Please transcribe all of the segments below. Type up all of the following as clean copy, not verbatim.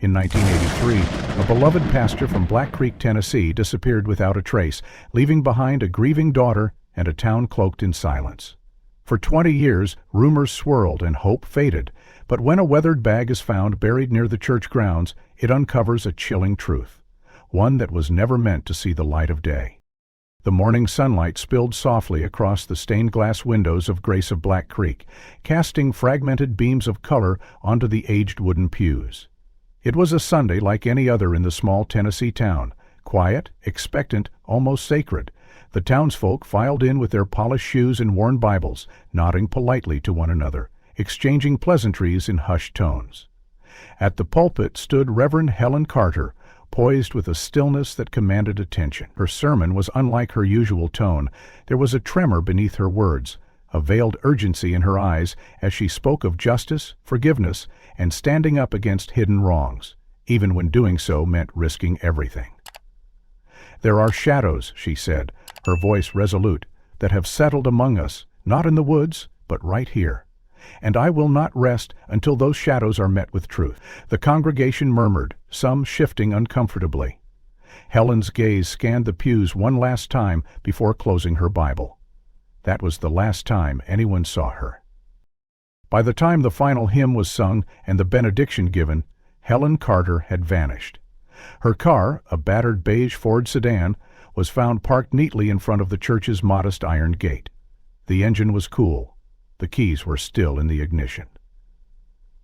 In 1983, a beloved pastor from Black Creek, Tennessee, disappeared without a trace, leaving behind a grieving daughter and a town cloaked in silence. For 20 years, rumors swirled and hope faded, but when a weathered bag is found buried near the church grounds, it uncovers a chilling truth, one that was never meant to see the light of day. The morning sunlight spilled softly across the stained glass windows of Grace of Black Creek, casting fragmented beams of color onto the aged wooden pews. It was a Sunday like any other in the small Tennessee town, quiet, expectant, almost sacred. The townsfolk filed in with their polished shoes and worn Bibles, nodding politely to one another, exchanging pleasantries in hushed tones. At the pulpit stood Reverend Helen Carter, poised with a stillness that commanded attention. Her sermon was unlike her usual tone. There was a tremor beneath her words, a veiled urgency in her eyes as she spoke of justice, forgiveness, and standing up against hidden wrongs, even when doing so meant risking everything. "There are shadows," she said, her voice resolute, "that have settled among us, not in the woods, but right here. And I will not rest until those shadows are met with truth." The congregation murmured, some shifting uncomfortably. Helen's gaze scanned the pews one last time before closing her Bible. That was the last time anyone saw her. By the time the final hymn was sung and the benediction given, Helen Carter had vanished. Her car, a battered beige Ford sedan, was found parked neatly in front of the church's modest iron gate. The engine was cool. The keys were still in the ignition.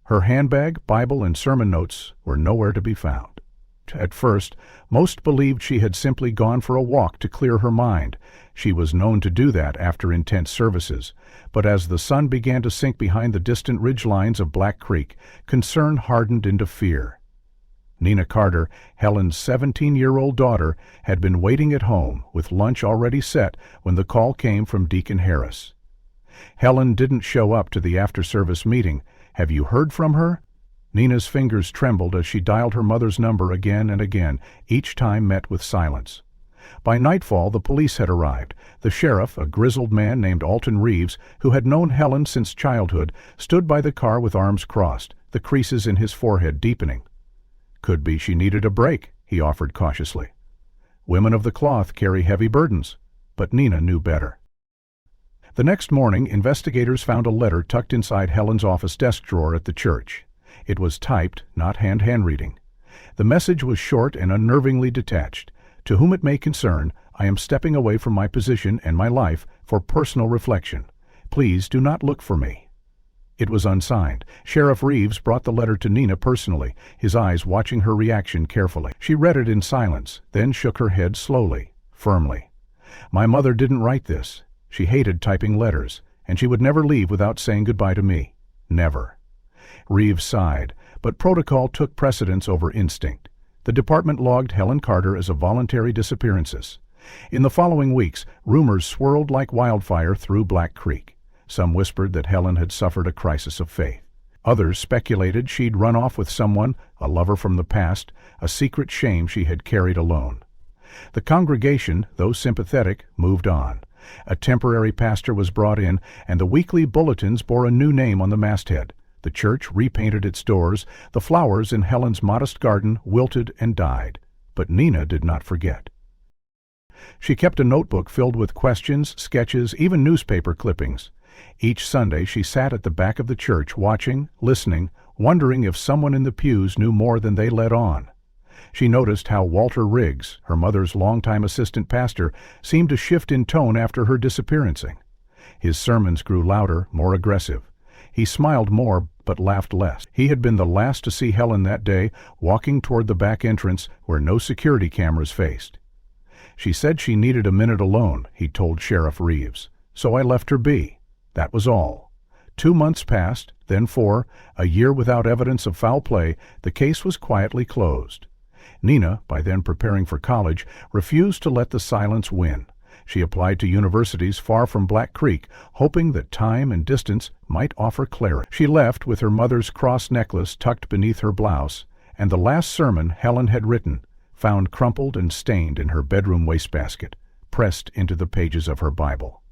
Her handbag, Bible, and sermon notes were nowhere to be found. At first, most believed she had simply gone for a walk to clear her mind. She was known to do that after intense services. But as the sun began to sink behind the distant ridgelines of Black Creek, concern hardened into fear. Nina Carter, Helen's 17-year-old daughter, had been waiting at home, with lunch already set, when the call came from Deacon Harris. "Helen didn't show up to the after-service meeting. Have you heard from her?" Nina's fingers trembled as she dialed her mother's number again and again, each time met with silence. By nightfall, the police had arrived. The sheriff, a grizzled man named Alton Reeves, who had known Helen since childhood, stood by the car with arms crossed, the creases in his forehead deepening. "Could be she needed a break," he offered cautiously. "Women of the cloth carry heavy burdens." But Nina knew better. The next morning, investigators found a letter tucked inside Helen's office desk drawer at the church. It was typed, not handwriting. The message was short and unnervingly detached. "To whom it may concern, I am stepping away from my position and my life for personal reflection. Please do not look for me." It was unsigned. Sheriff Reeves brought the letter to Nina personally, his eyes watching her reaction carefully. She read it in silence, then shook her head slowly, firmly. "My mother didn't write this. She hated typing letters, and she would never leave without saying goodbye to me. Never." Reeves sighed, but protocol took precedence over instinct. The department logged Helen Carter as a voluntary disappearances. In the following weeks, rumors swirled like wildfire through Black Creek. Some whispered that Helen had suffered a crisis of faith. Others speculated she'd run off with someone, a lover from the past, a secret shame she had carried alone. The congregation, though sympathetic, moved on. A temporary pastor was brought in, and the weekly bulletins bore a new name on the masthead. The church repainted its doors. The flowers in Helen's modest garden wilted and died. But Nina did not forget. She kept a notebook filled with questions, sketches, even newspaper clippings. Each Sunday she sat at the back of the church watching, listening, wondering if someone in the pews knew more than they let on. She noticed how Walter Riggs, her mother's longtime assistant pastor, seemed to shift in tone after her disappearancing. His sermons grew louder, more aggressive. He smiled more, but laughed less. He had been the last to see Helen that day, walking toward the back entrance where no security cameras faced. "She said she needed a minute alone," he told Sheriff Reeves. "So I left her be. That was all." 2 months passed, then 4, a year without evidence of foul play. The case was quietly closed. Nina, by then preparing for college, refused to let the silence win. She applied to universities far from Black Creek, hoping that time and distance might offer clarity. She left with her mother's cross necklace tucked beneath her blouse, and the last sermon Helen had written, found crumpled and stained in her bedroom wastebasket, pressed into the pages of her Bible.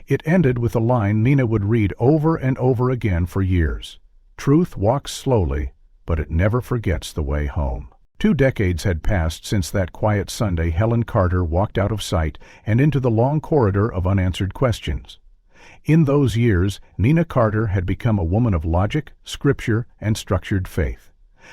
It ended with a line Nina would read over and over again for years. "Truth walks slowly, but it never forgets the way home. 2 decades had passed since that quiet Sunday Helen Carter walked out of sight and into the long corridor of unanswered questions. In those years, Nina Carter had become a woman of logic, scripture, and structured faith.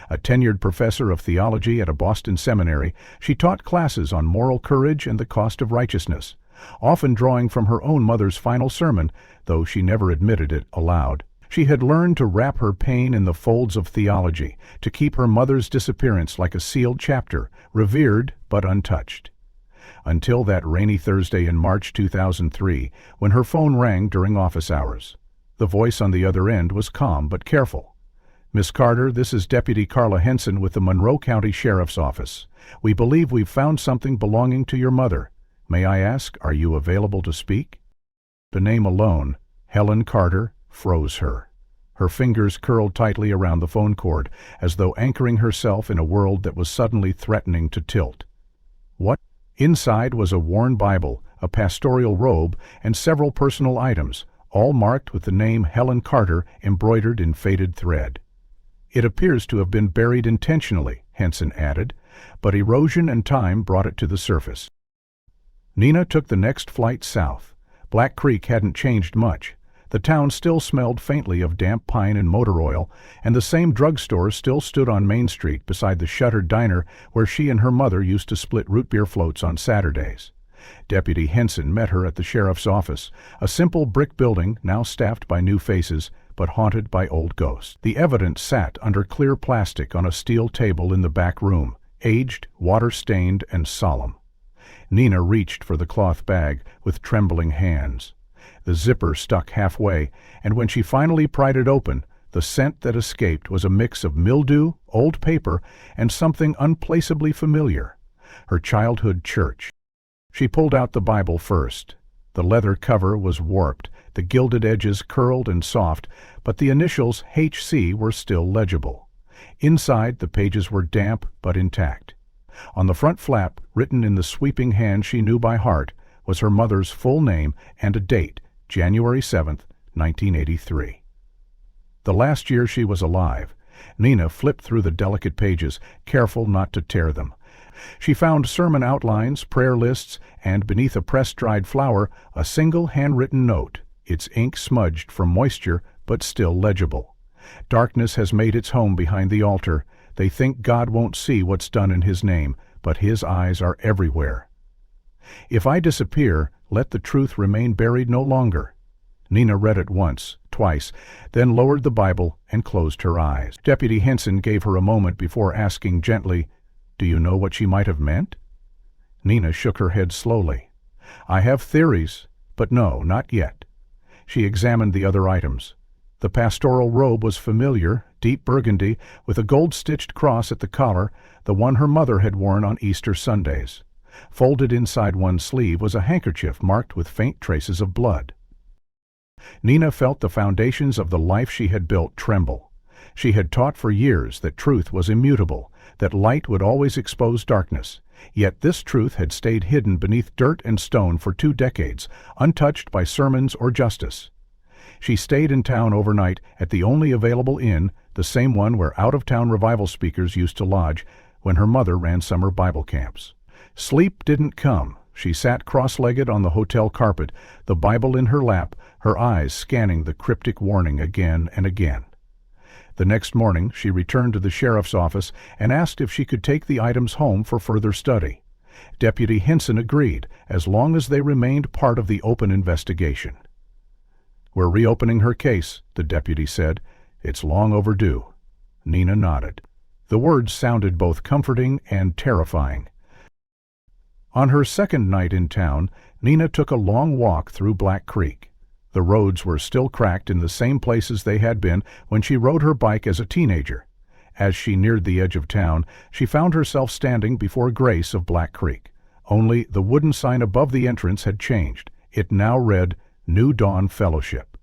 A tenured professor of theology at a Boston seminary, she taught classes on moral courage and the cost of righteousness, often drawing from her own mother's final sermon, though she never admitted it aloud. She had learned to wrap her pain in the folds of theology, to keep her mother's disappearance like a sealed chapter, revered but untouched. Until that rainy Thursday in March 2003, when her phone rang during office hours. The voice on the other end was calm but careful. "Miss Carter, this is Deputy Carla Henson with the Monroe County Sheriff's Office. We believe we've found something belonging to your mother. May I ask, are you available to speak?" The name alone, Helen Carter, froze her. Her fingers curled tightly around the phone cord, as though anchoring herself in a world that was suddenly threatening to tilt. What? Inside was a worn Bible, a pastoral robe, and several personal items, all marked with the name Helen Carter embroidered in faded thread. "It appears to have been buried intentionally," Henson added, but erosion and time brought it to the surface. Nina took the next flight south. Black Creek hadn't changed much. The town still smelled faintly of damp pine and motor oil, and the same drugstore still stood on Main Street beside the shuttered diner where she and her mother used to split root beer floats on Saturdays. Deputy Henson met her at the sheriff's office, a simple brick building now staffed by new faces, but haunted by old ghosts. The evidence sat under clear plastic on a steel table in the back room, aged, water-stained, and solemn. Nina reached for the cloth bag with trembling hands. The zipper stuck halfway, and when she finally pried it open, the scent that escaped was a mix of mildew, old paper, and something unplaceably familiar: her childhood church. She pulled out the Bible first. The leather cover was warped, the gilded edges curled and soft, but the initials HC were still legible. Inside, the pages were damp but intact. On the front flap, written in the sweeping hand she knew by heart, was her mother's full name and a date, January 7th, 1983. The last year she was alive. Nina flipped through the delicate pages, careful not to tear them. She found sermon outlines, prayer lists, and beneath a press-dried flower, a single handwritten note, its ink smudged from moisture but still legible. "Darkness has made its home behind the altar. They think God won't see what's done in His name, but His eyes are everywhere. If I disappear, let the truth remain buried no longer." Nina read it once, twice, then lowered the Bible and closed her eyes. Deputy Henson gave her a moment before asking gently, "Do you know what she might have meant?" Nina shook her head slowly. "I have theories, but no, not yet." She examined the other items. The pastoral robe was familiar, deep burgundy, with a gold-stitched cross at the collar, the one her mother had worn on Easter Sundays. Folded inside one sleeve was a handkerchief marked with faint traces of blood. Nina felt the foundations of the life she had built tremble. She had taught for years that truth was immutable, that light would always expose darkness. Yet this truth had stayed hidden beneath dirt and stone for 2 decades, untouched by sermons or justice. She stayed in town overnight at the only available inn, the same one where out-of-town revival speakers used to lodge when her mother ran summer Bible camps. Sleep didn't come. She sat cross-legged on the hotel carpet, the Bible in her lap, her eyes scanning the cryptic warning again and again. The next morning, she returned to the sheriff's office and asked if she could take the items home for further study. Deputy Henson agreed, as long as they remained part of the open investigation. "We're reopening her case," the deputy said. "It's long overdue." Nina nodded. The words sounded both comforting and terrifying. On her second night in town, Nina took a long walk through Black Creek. The roads were still cracked in the same places they had been when she rode her bike as a teenager. As she neared the edge of town, she found herself standing before Grace of Black Creek. Only the wooden sign above the entrance had changed. It now read, New Dawn Fellowship.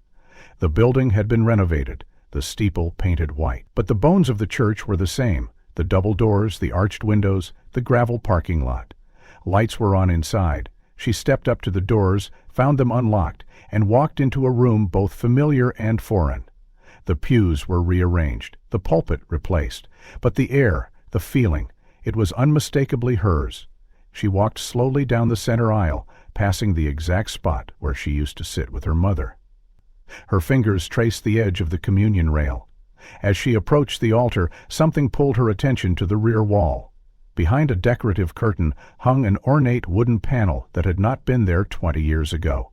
The building had been renovated, the steeple painted white. But the bones of the church were the same, the double doors, the arched windows, the gravel parking lot. Lights were on inside. She stepped up to the doors, found them unlocked, and walked into a room both familiar and foreign. The pews were rearranged, the pulpit replaced, but the air, the feeling, it was unmistakably hers. She walked slowly down the center aisle, passing the exact spot where she used to sit with her mother. Her fingers traced the edge of the communion rail. As she approached the altar, something pulled her attention to the rear wall. Behind a decorative curtain hung an ornate wooden panel that had not been there 20 years ago.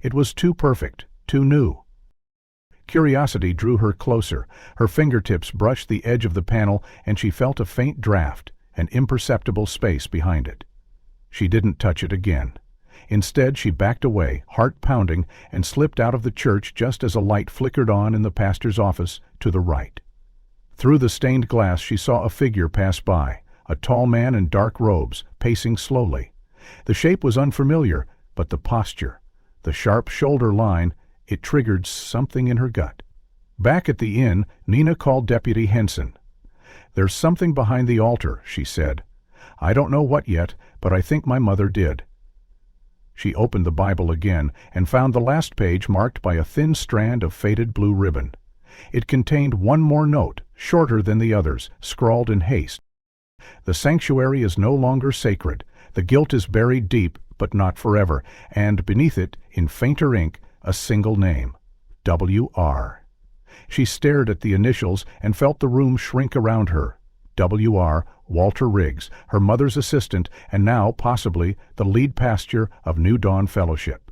It was too perfect, too new. Curiosity drew her closer. Her fingertips brushed the edge of the panel, and she felt a faint draft, an imperceptible space behind it. She didn't touch it again. Instead, she backed away, heart pounding, and slipped out of the church just as a light flickered on in the pastor's office to the right. Through the stained glass she saw a figure pass by, a tall man in dark robes, pacing slowly. The shape was unfamiliar, but the posture, the sharp shoulder line, it triggered something in her gut. Back at the inn, Nina called Deputy Henson. "There's something behind the altar," she said. "I don't know what yet, but I think my mother did." She opened the Bible again and found the last page marked by a thin strand of faded blue ribbon. It contained one more note, shorter than the others, scrawled in haste. "The sanctuary is no longer sacred. The guilt is buried deep, but not forever," and beneath it, in fainter ink, a single name, W.R. She stared at the initials and felt the room shrink around her. W.R. Walter Riggs, her mother's assistant, and now, possibly, the lead pastor of New Dawn Fellowship.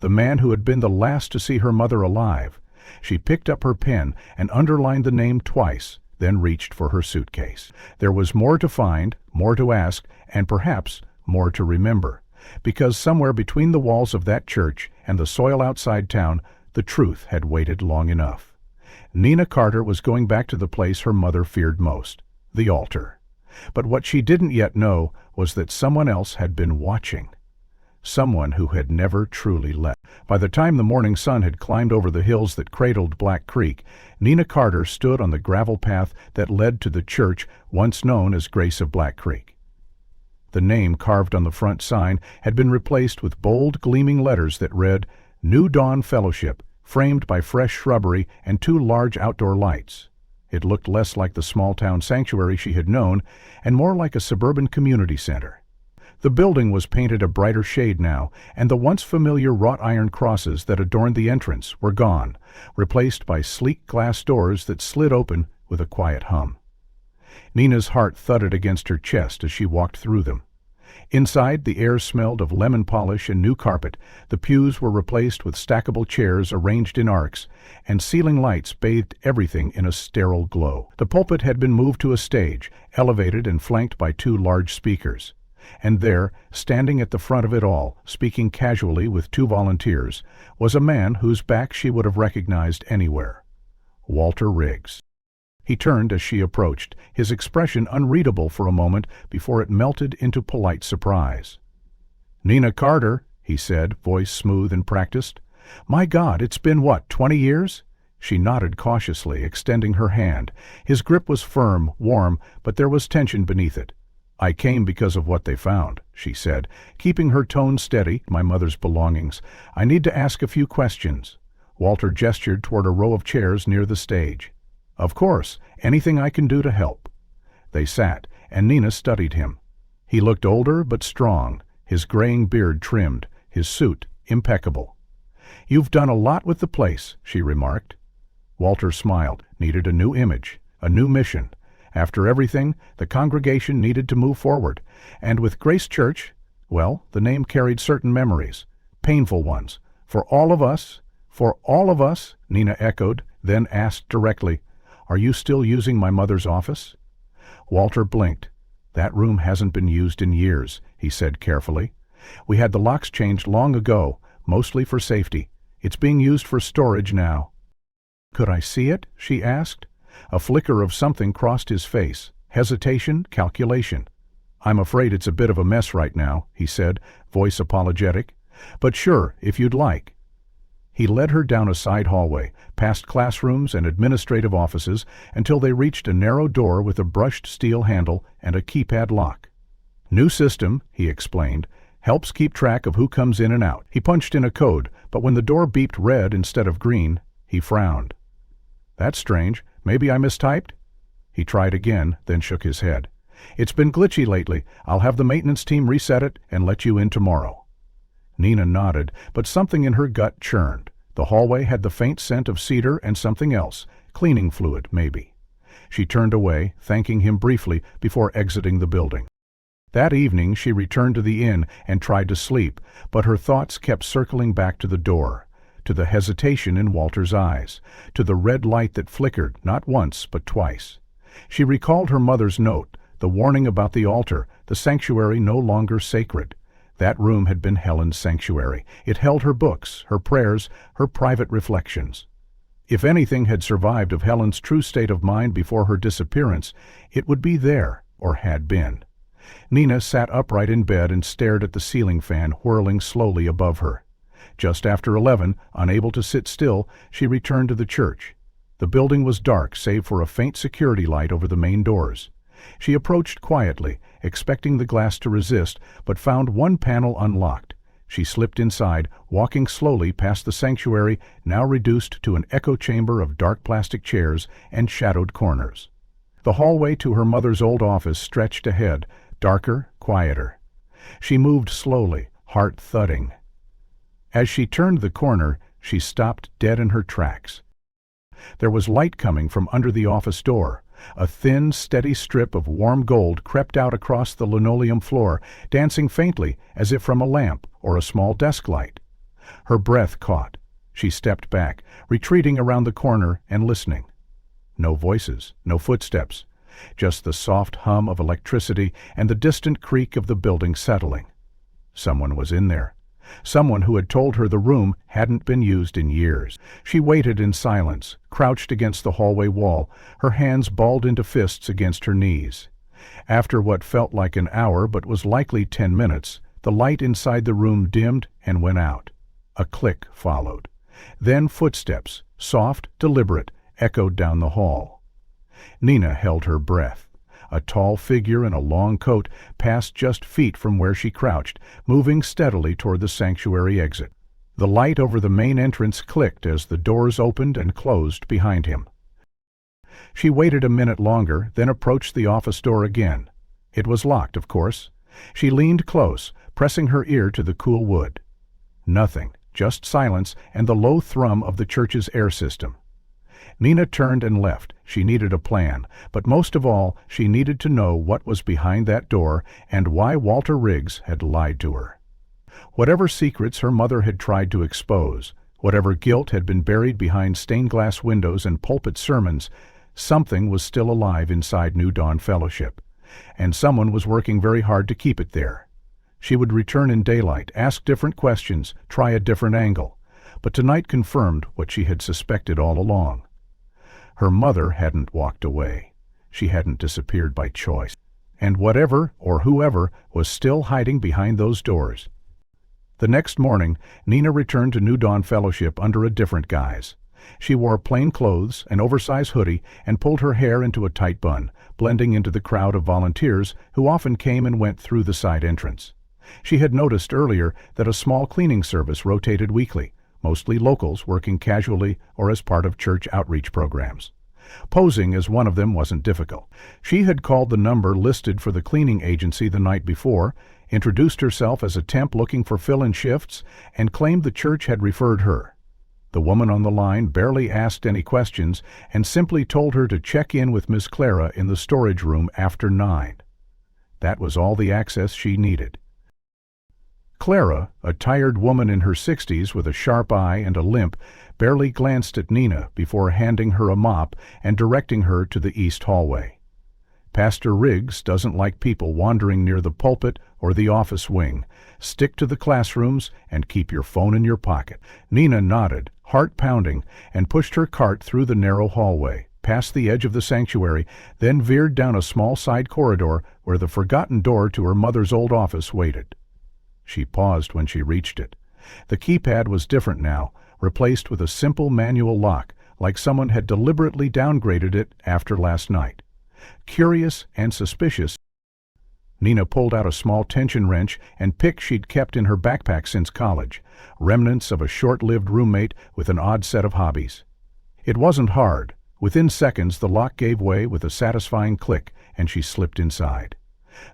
The man who had been the last to see her mother alive. She picked up her pen and underlined the name twice, then reached for her suitcase. There was more to find, more to ask, and perhaps more to remember. Because somewhere between the walls of that church and the soil outside town, the truth had waited long enough. Nina Carter was going back to the place her mother feared most, the altar. But what she didn't yet know was that someone else had been watching. Someone who had never truly left. By the time the morning sun had climbed over the hills that cradled Black Creek, Nina Carter stood on the gravel path that led to the church once known as Grace of Black Creek. The name carved on the front sign had been replaced with bold, gleaming letters that read, New Dawn Fellowship, framed by fresh shrubbery and 2 large outdoor lights. It looked less like the small-town sanctuary she had known and more like a suburban community center. The building was painted a brighter shade now, and the once familiar wrought iron crosses that adorned the entrance were gone, replaced by sleek glass doors that slid open with a quiet hum. Nina's heart thudded against her chest as she walked through them. Inside, the air smelled of lemon polish and new carpet. The pews were replaced with stackable chairs arranged in arcs, and ceiling lights bathed everything in a sterile glow. The pulpit had been moved to a stage, elevated and flanked by 2 large speakers. And there, standing at the front of it all, speaking casually with 2 volunteers, was a man whose back she would have recognized anywhere. Walter Riggs. He turned as she approached, his expression unreadable for a moment before it melted into polite surprise. "Nina Carter," he said, voice smooth and practiced. "My God, it's been, 20 years?" She nodded cautiously, extending her hand. His grip was firm, warm, but there was tension beneath it. "I came because of what they found," she said, keeping her tone steady, "my mother's belongings. I need to ask a few questions." Walter gestured toward a row of chairs near the stage. "Of course, anything I can do to help." They sat, and Nina studied him. He looked older but strong, his graying beard trimmed, his suit impeccable. "You've done a lot with the place," she remarked. Walter smiled, needed a new image, a new mission. After everything, the congregation needed to move forward. And with Grace Church, well, the name carried certain memories, painful ones. For all of us, Nina echoed, then asked directly, "Are you still using my mother's office?" Walter blinked. "That room hasn't been used in years," he said carefully. "We had the locks changed long ago, mostly for safety. It's being used for storage now." "Could I see it?" she asked. A flicker of something crossed his face, hesitation, calculation. "I'm afraid it's a bit of a mess right now," he said, voice apologetic. "But sure, if you'd like." He led her down a side hallway, past classrooms and administrative offices, until they reached a narrow door with a brushed steel handle and a keypad lock. "New system," he explained, "helps keep track of who comes in and out." He punched in a code, but when the door beeped red instead of green, he frowned. That's strange. Maybe I mistyped? He tried again, then shook his head. It's been glitchy lately. I'll have the maintenance team reset it and let you in tomorrow. Nina nodded, but something in her gut churned. The hallway had the faint scent of cedar and something else, cleaning fluid, maybe. She turned away, thanking him briefly before exiting the building. That evening she returned to the inn and tried to sleep, but her thoughts kept circling back to the door, to the hesitation in Walter's eyes, to the red light that flickered not once but twice. She recalled her mother's note, the warning about the altar, the sanctuary no longer sacred. That room had been Helen's sanctuary. It held her books, her prayers, her private reflections. If anything had survived of Helen's true state of mind before her disappearance, it would be there, or had been. Nina sat upright in bed and stared at the ceiling fan whirling slowly above her. Just after 11, unable to sit still, she returned to the church. The building was dark save for a faint security light over the main doors. She approached quietly, expecting the glass to resist, but found one panel unlocked. She slipped inside, walking slowly past the sanctuary, now reduced to an echo chamber of dark plastic chairs and shadowed corners. The hallway to her mother's old office stretched ahead, darker, quieter. She moved slowly, heart thudding. As she turned the corner, she stopped dead in her tracks. There was light coming from under the office door. A thin, steady strip of warm gold crept out across the linoleum floor, dancing faintly as if from a lamp or a small desk light. Her breath caught. She stepped back, retreating around the corner and listening. No voices, no footsteps, just the soft hum of electricity and the distant creak of the building settling. Someone was in there. Someone who had told her the room hadn't been used in years. She waited in silence, crouched against the hallway wall, her hands balled into fists against her knees. After what felt like an hour but was likely 10 minutes, the light inside the room dimmed and went out. A click followed. Then footsteps, soft, deliberate, echoed down the hall. Nina held her breath. A tall figure in a long coat passed just feet from where she crouched, moving steadily toward the sanctuary exit. The light over the main entrance clicked as the doors opened and closed behind him. She waited a minute longer, then approached the office door again. It was locked, of course. She leaned close, pressing her ear to the cool wood. Nothing, just silence and the low thrum of the church's air system. Nina turned and left. She needed a plan, but most of all, she needed to know what was behind that door and why Walter Riggs had lied to her. Whatever secrets her mother had tried to expose, whatever guilt had been buried behind stained glass windows and pulpit sermons, something was still alive inside New Dawn Fellowship, and someone was working very hard to keep it there. She would return in daylight, ask different questions, try a different angle, but tonight confirmed what she had suspected all along. Her mother hadn't walked away. She hadn't disappeared by choice. And whatever or whoever was still hiding behind those doors. The next morning, Nina returned to New Dawn Fellowship under a different guise. She wore plain clothes, an oversized hoodie, and pulled her hair into a tight bun, blending into the crowd of volunteers who often came and went through the side entrance. She had noticed earlier that a small cleaning service rotated weekly, mostly locals working casually or as part of church outreach programs. Posing as one of them wasn't difficult. She had called the number listed for the cleaning agency the night before, introduced herself as a temp looking for fill-in shifts, and claimed the church had referred her. The woman on the line barely asked any questions and simply told her to check in with Miss Clara in the storage room after 9. That was all the access she needed. Clara, a tired woman in her 60s with a sharp eye and a limp, barely glanced at Nina before handing her a mop and directing her to the east hallway. Pastor Riggs doesn't like people wandering near the pulpit or the office wing. Stick to the classrooms and keep your phone in your pocket. Nina nodded, heart pounding, and pushed her cart through the narrow hallway, past the edge of the sanctuary, then veered down a small side corridor where the forgotten door to her mother's old office waited. She paused when she reached it. The keypad was different now, replaced with a simple manual lock, like someone had deliberately downgraded it after last night. Curious and suspicious, Nina pulled out a small tension wrench and pick she'd kept in her backpack since college, remnants of a short-lived roommate with an odd set of hobbies. It wasn't hard. Within seconds, the lock gave way with a satisfying click, and she slipped inside.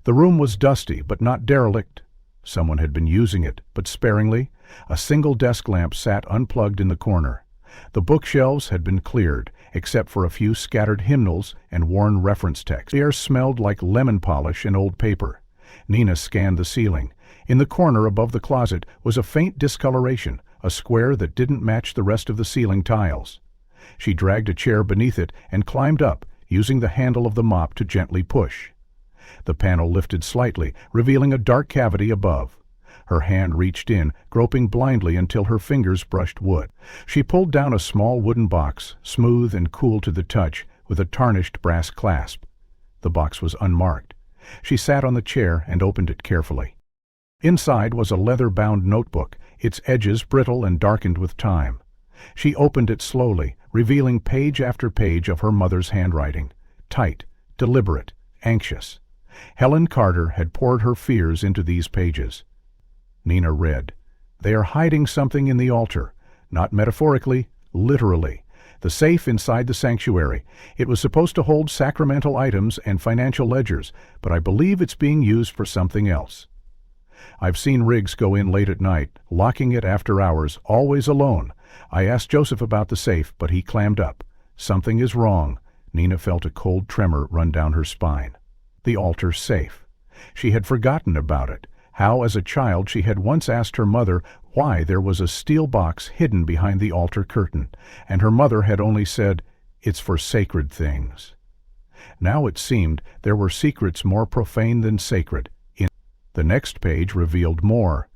The room was dusty, but not derelict. Someone had been using it, but sparingly. A single desk lamp sat unplugged in the corner. The bookshelves had been cleared, except for a few scattered hymnals and worn reference texts. The air smelled like lemon polish and old paper. Nina scanned the ceiling. In the corner above the closet was a faint discoloration, a square that didn't match the rest of the ceiling tiles. She dragged a chair beneath it and climbed up, using the handle of the mop to gently push. The panel lifted slightly, revealing a dark cavity above. Her hand reached in, groping blindly until her fingers brushed wood. She pulled down a small wooden box, smooth and cool to the touch, with a tarnished brass clasp. The box was unmarked. She sat on the chair and opened it carefully. Inside was a leather-bound notebook, its edges brittle and darkened with time. She opened it slowly, revealing page after page of her mother's handwriting, tight, deliberate, anxious. Helen Carter had poured her fears into these pages. Nina read, "They are hiding something in the altar, not metaphorically, literally. The safe inside the sanctuary. It was supposed to hold sacramental items and financial ledgers, but I believe it's being used for something else. I've seen Riggs go in late at night, locking it after hours, always alone. I asked Joseph about the safe, but he clammed up. Something is wrong." Nina felt a cold tremor run down her spine. The altar safe. She had forgotten about it. How, as a child, she had once asked her mother why there was a steel box hidden behind the altar curtain, and her mother had only said, "It's for sacred things." Now it seemed there were secrets more profane than sacred. The next page revealed more.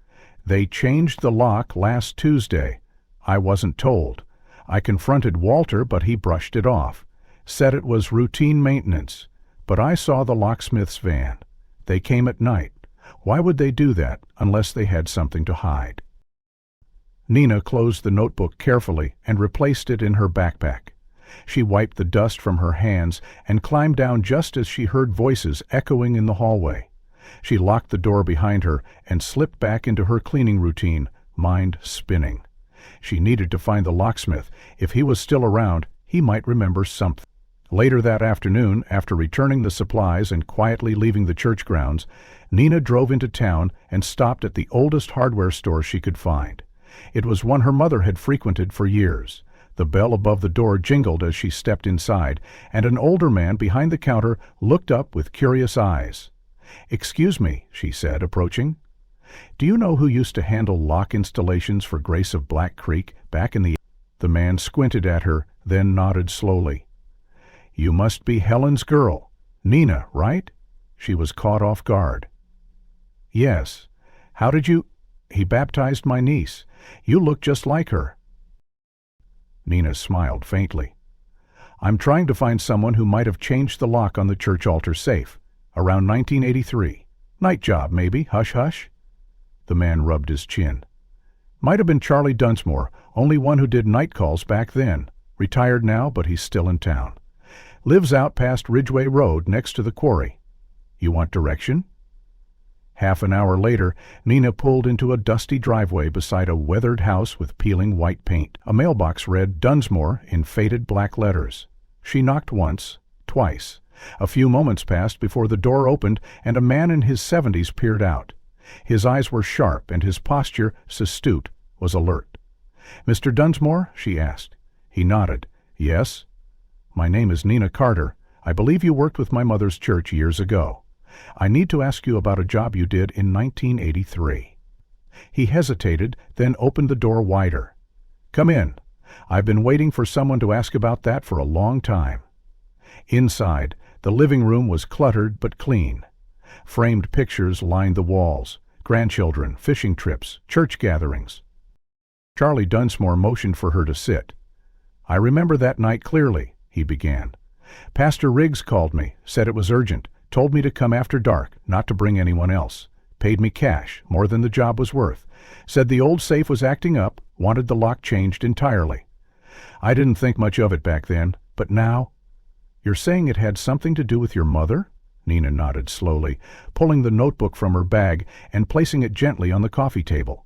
"They changed the lock last Tuesday. I wasn't told. I confronted Walter, but he brushed it off. Said it was routine maintenance. But I saw the locksmith's van. They came at night. Why would they do that unless they had something to hide?" Nina closed the notebook carefully and replaced it in her backpack. She wiped the dust from her hands and climbed down just as she heard voices echoing in the hallway. She locked the door behind her and slipped back into her cleaning routine, mind spinning. She needed to find the locksmith. If he was still around, he might remember something. Later that afternoon, after returning the supplies and quietly leaving the church grounds, Nina drove into town and stopped at the oldest hardware store she could find. It was one her mother had frequented for years. The bell above the door jingled as she stepped inside, and an older man behind the counter looked up with curious eyes. "Excuse me," she said, approaching. "Do you know who used to handle lock installations for Grace of Black Creek back in the—" The man squinted at her, then nodded slowly. "You must be Helen's girl. Nina, right?" She was caught off guard. "Yes. How did you—" "He baptized my niece. You look just like her." Nina smiled faintly. "I'm trying to find someone who might have changed the lock on the church altar safe. Around 1983. Night job, maybe, hush-hush?" The man rubbed his chin. "Might have been Charlie Dunsmore, only one who did night calls back then. Retired now, but he's still in town. Lives out past Ridgeway Road next to the quarry. You want direction?" Half an hour later, Nina pulled into a dusty driveway beside a weathered house with peeling white paint. A mailbox read Dunsmore in faded black letters. She knocked once, twice. A few moments passed before the door opened and a man in his 70s peered out. His eyes were sharp and his posture, astute, was alert. "Mr. Dunsmore?" she asked. He nodded. "Yes." "My name is Nina Carter. I believe you worked with my mother's church years ago. I need to ask you about a job you did in 1983. He hesitated, then opened the door wider. "Come in. I've been waiting for someone to ask about that for a long time." Inside, the living room was cluttered but clean. Framed pictures lined the walls. Grandchildren, fishing trips, church gatherings. Charlie Dunsmore motioned for her to sit. "I remember that night clearly," he began. "Pastor Riggs called me, said it was urgent, told me to come after dark, not to bring anyone else. Paid me cash, more than the job was worth. Said the old safe was acting up, wanted the lock changed entirely. I didn't think much of it back then, but now—" "You're saying it had something to do with your mother?" Nina nodded slowly, pulling the notebook from her bag and placing it gently on the coffee table.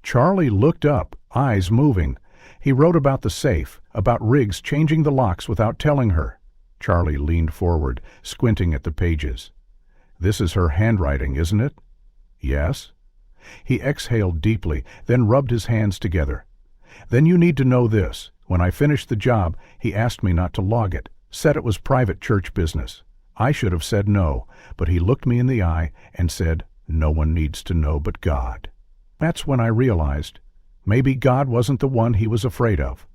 Charlie looked up, eyes moving. He wrote about the safe, about Riggs changing the locks without telling her. Charlie leaned forward, squinting at the pages. This is her handwriting, isn't it? Yes. He exhaled deeply, then rubbed his hands together. Then you need to know this. When I finished the job, he asked me not to log it, said it was private church business. I should have said no, but he looked me in the eye and said, "No one needs to know but God." That's when I realized, maybe God wasn't the one he was afraid of.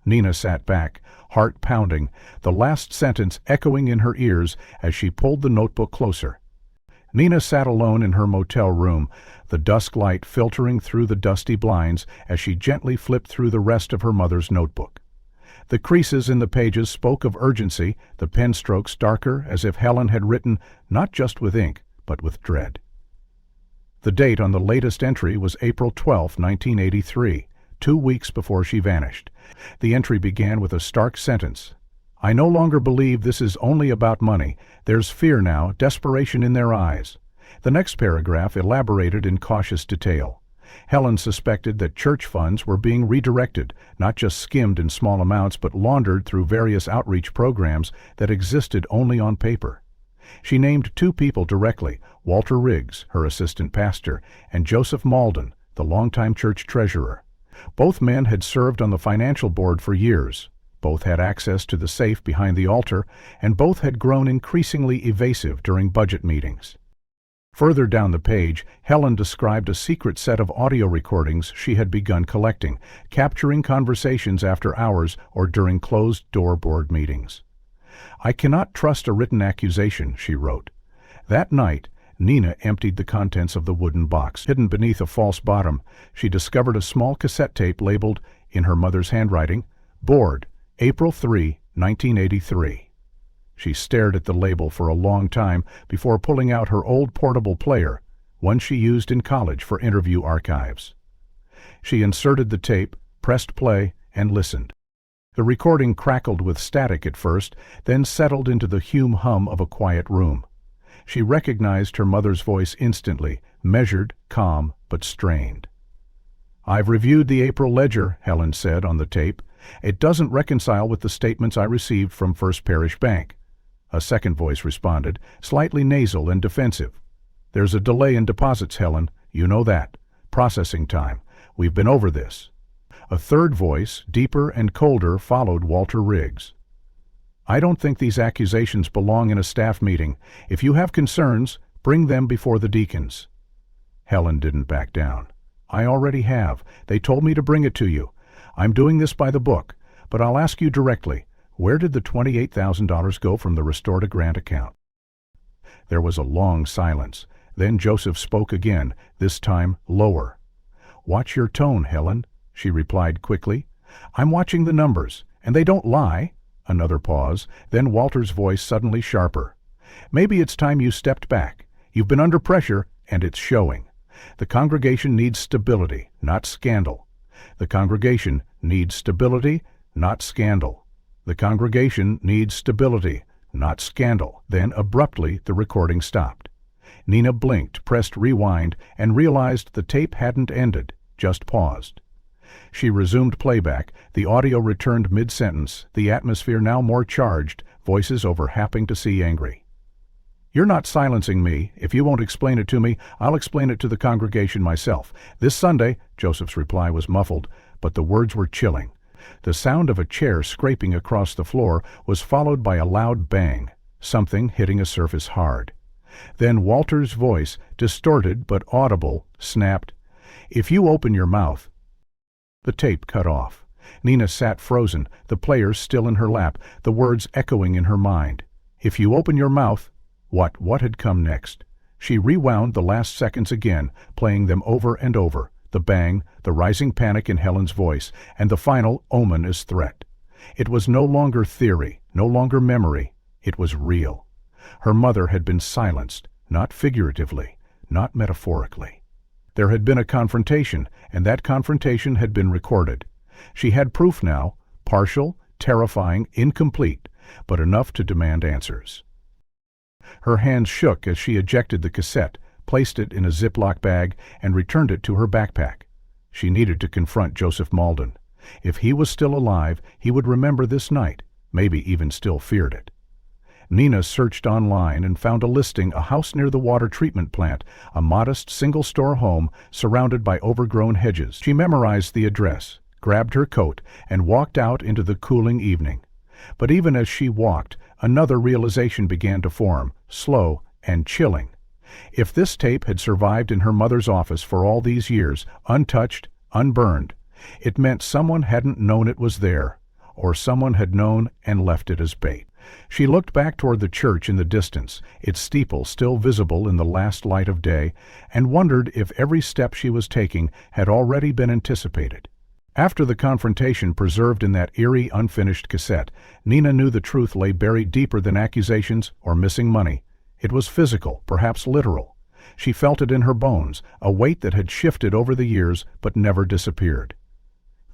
Nina sat back, heart pounding, the last sentence echoing in her ears as she pulled the notebook closer. Nina sat alone in her motel room, the dusk light filtering through the dusty blinds as she gently flipped through the rest of her mother's notebook. The creases in the pages spoke of urgency, the pen strokes darker as if Helen had written not just with ink, but with dread. The date on the latest entry was April 12, 1983, 2 weeks before she vanished. The entry began with a stark sentence. I no longer believe this is only about money. There's fear now, desperation in their eyes. The next paragraph elaborated in cautious detail. Helen suspected that church funds were being redirected, not just skimmed in small amounts but laundered through various outreach programs that existed only on paper. She named 2 people directly, Walter Riggs, her assistant pastor, and Joseph Malden, the longtime church treasurer. Both men had served on the financial board for years. Both had access to the safe behind the altar, and both had grown increasingly evasive during budget meetings. Further down the page, Helen described a secret set of audio recordings she had begun collecting, capturing conversations after hours or during closed-door board meetings. I cannot trust a written accusation, she wrote. That night, Nina emptied the contents of the wooden box. Hidden beneath a false bottom, she discovered a small cassette tape labeled, in her mother's handwriting, Board, April 3, 1983. She stared at the label for a long time before pulling out her old portable player, one she used in college for interview archives. She inserted the tape, pressed play, and listened. The recording crackled with static at first, then settled into the hum of a quiet room. She recognized her mother's voice instantly, measured, calm, but strained. I've reviewed the April ledger, Helen said on the tape. It doesn't reconcile with the statements I received from First Parish Bank. A second voice responded, slightly nasal and defensive. There's a delay in deposits, Helen. You know that. Processing time. We've been over this. A third voice, deeper and colder, followed Walter Riggs. I don't think these accusations belong in a staff meeting. If you have concerns, bring them before the deacons. Helen didn't back down. I already have. They told me to bring it to you. I'm doing this by the book, but I'll ask you directly, where did the $28,000 go from the Restore to Grant account? There was a long silence. Then Joseph spoke again, this time lower. Watch your tone, Helen, she replied quickly. I'm watching the numbers, and they don't lie. Another pause, then Walter's voice suddenly sharper. Maybe it's time you stepped back. You've been under pressure, and it's showing. The congregation needs stability, not scandal. The congregation needs stability, not scandal. The congregation needs stability, not scandal. Then abruptly the recording stopped. Nina blinked, pressed rewind, and realized the tape hadn't ended, just paused. She resumed playback. The audio returned mid-sentence, the atmosphere now more charged, voices overlapping to see angry. You're not silencing me. If you won't explain it to me, I'll explain it to the congregation myself. This Sunday, Joseph's reply was muffled, but the words were chilling. The sound of a chair scraping across the floor was followed by a loud bang, something hitting a surface hard. Then Walter's voice, distorted but audible, snapped, "If you open your mouth." The tape cut off. Nina sat frozen, the players still in her lap, the words echoing in her mind. "If you open your mouth." What had come next? She rewound the last seconds again, playing them over and over, the bang, the rising panic in Helen's voice, and the final ominous threat. It was no longer theory, no longer memory. It was real. Her mother had been silenced, not figuratively, not metaphorically. There had been a confrontation, and that confrontation had been recorded. She had proof now, partial, terrifying, incomplete, but enough to demand answers. Her hands shook as she ejected the cassette, placed it in a Ziploc bag, and returned it to her backpack. She needed to confront Joseph Malden. If he was still alive, he would remember this night, maybe even still feared it. Nina searched online and found a listing, a house near the water treatment plant, a modest single-store home surrounded by overgrown hedges. She memorized the address, grabbed her coat, and walked out into the cooling evening. But even as she walked, another realization began to form, slow and chilling. If this tape had survived in her mother's office for all these years, untouched, unburned, it meant someone hadn't known it was there, or someone had known and left it as bait. She looked back toward the church in the distance, its steeple still visible in the last light of day, and wondered if every step she was taking had already been anticipated. After the confrontation preserved in that eerie, unfinished cassette, Nina knew the truth lay buried deeper than accusations or missing money. It was physical, perhaps literal. She felt it in her bones, a weight that had shifted over the years but never disappeared.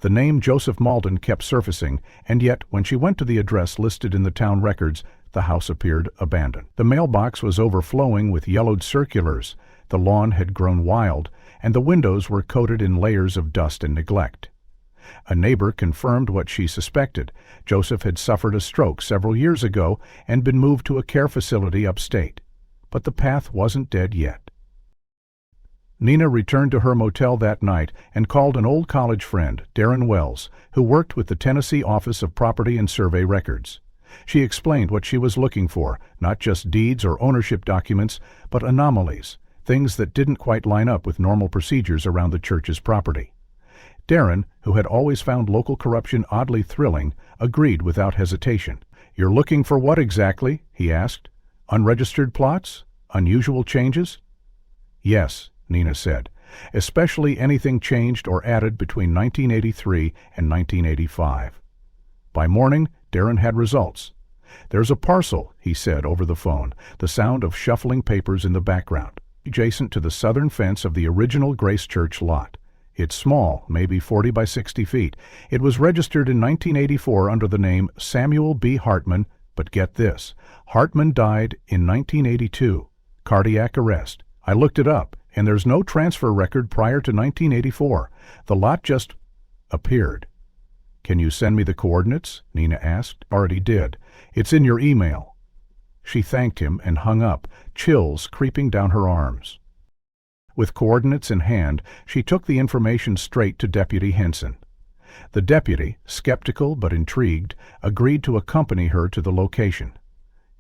The name Joseph Malden kept surfacing, and yet, when she went to the address listed in the town records, the house appeared abandoned. The mailbox was overflowing with yellowed circulars, the lawn had grown wild, and the windows were coated in layers of dust and neglect. A neighbor confirmed what she suspected. Joseph had suffered a stroke several years ago and been moved to a care facility upstate. But the path wasn't dead yet. Nina returned to her motel that night and called an old college friend, Darren Wells, who worked with the Tennessee Office of Property and Survey Records. She explained what she was looking for, not just deeds or ownership documents, but anomalies, things that didn't quite line up with normal procedures around the church's property. Darren, who had always found local corruption oddly thrilling, agreed without hesitation. "You're looking for what exactly?" he asked. "Unregistered plots? Unusual changes?" "Yes," Nina said, "especially anything changed or added between 1983 and 1985. By morning, Darren had results. "There's a parcel," he said over the phone, the sound of shuffling papers in the background, adjacent to the southern fence of the original Grace Church lot. It's small, maybe 40 by 60 feet. It was registered in 1984 under the name Samuel B. Hartman, but get this, Hartman died in 1982. Cardiac arrest. I looked it up, and there's no transfer record prior to 1984. The lot just appeared." "Can you send me the coordinates?" Nina asked. "Already did. It's in your email." She thanked him and hung up, chills creeping down her arms. With coordinates in hand, she took the information straight to Deputy Henson. The deputy, skeptical but intrigued, agreed to accompany her to the location.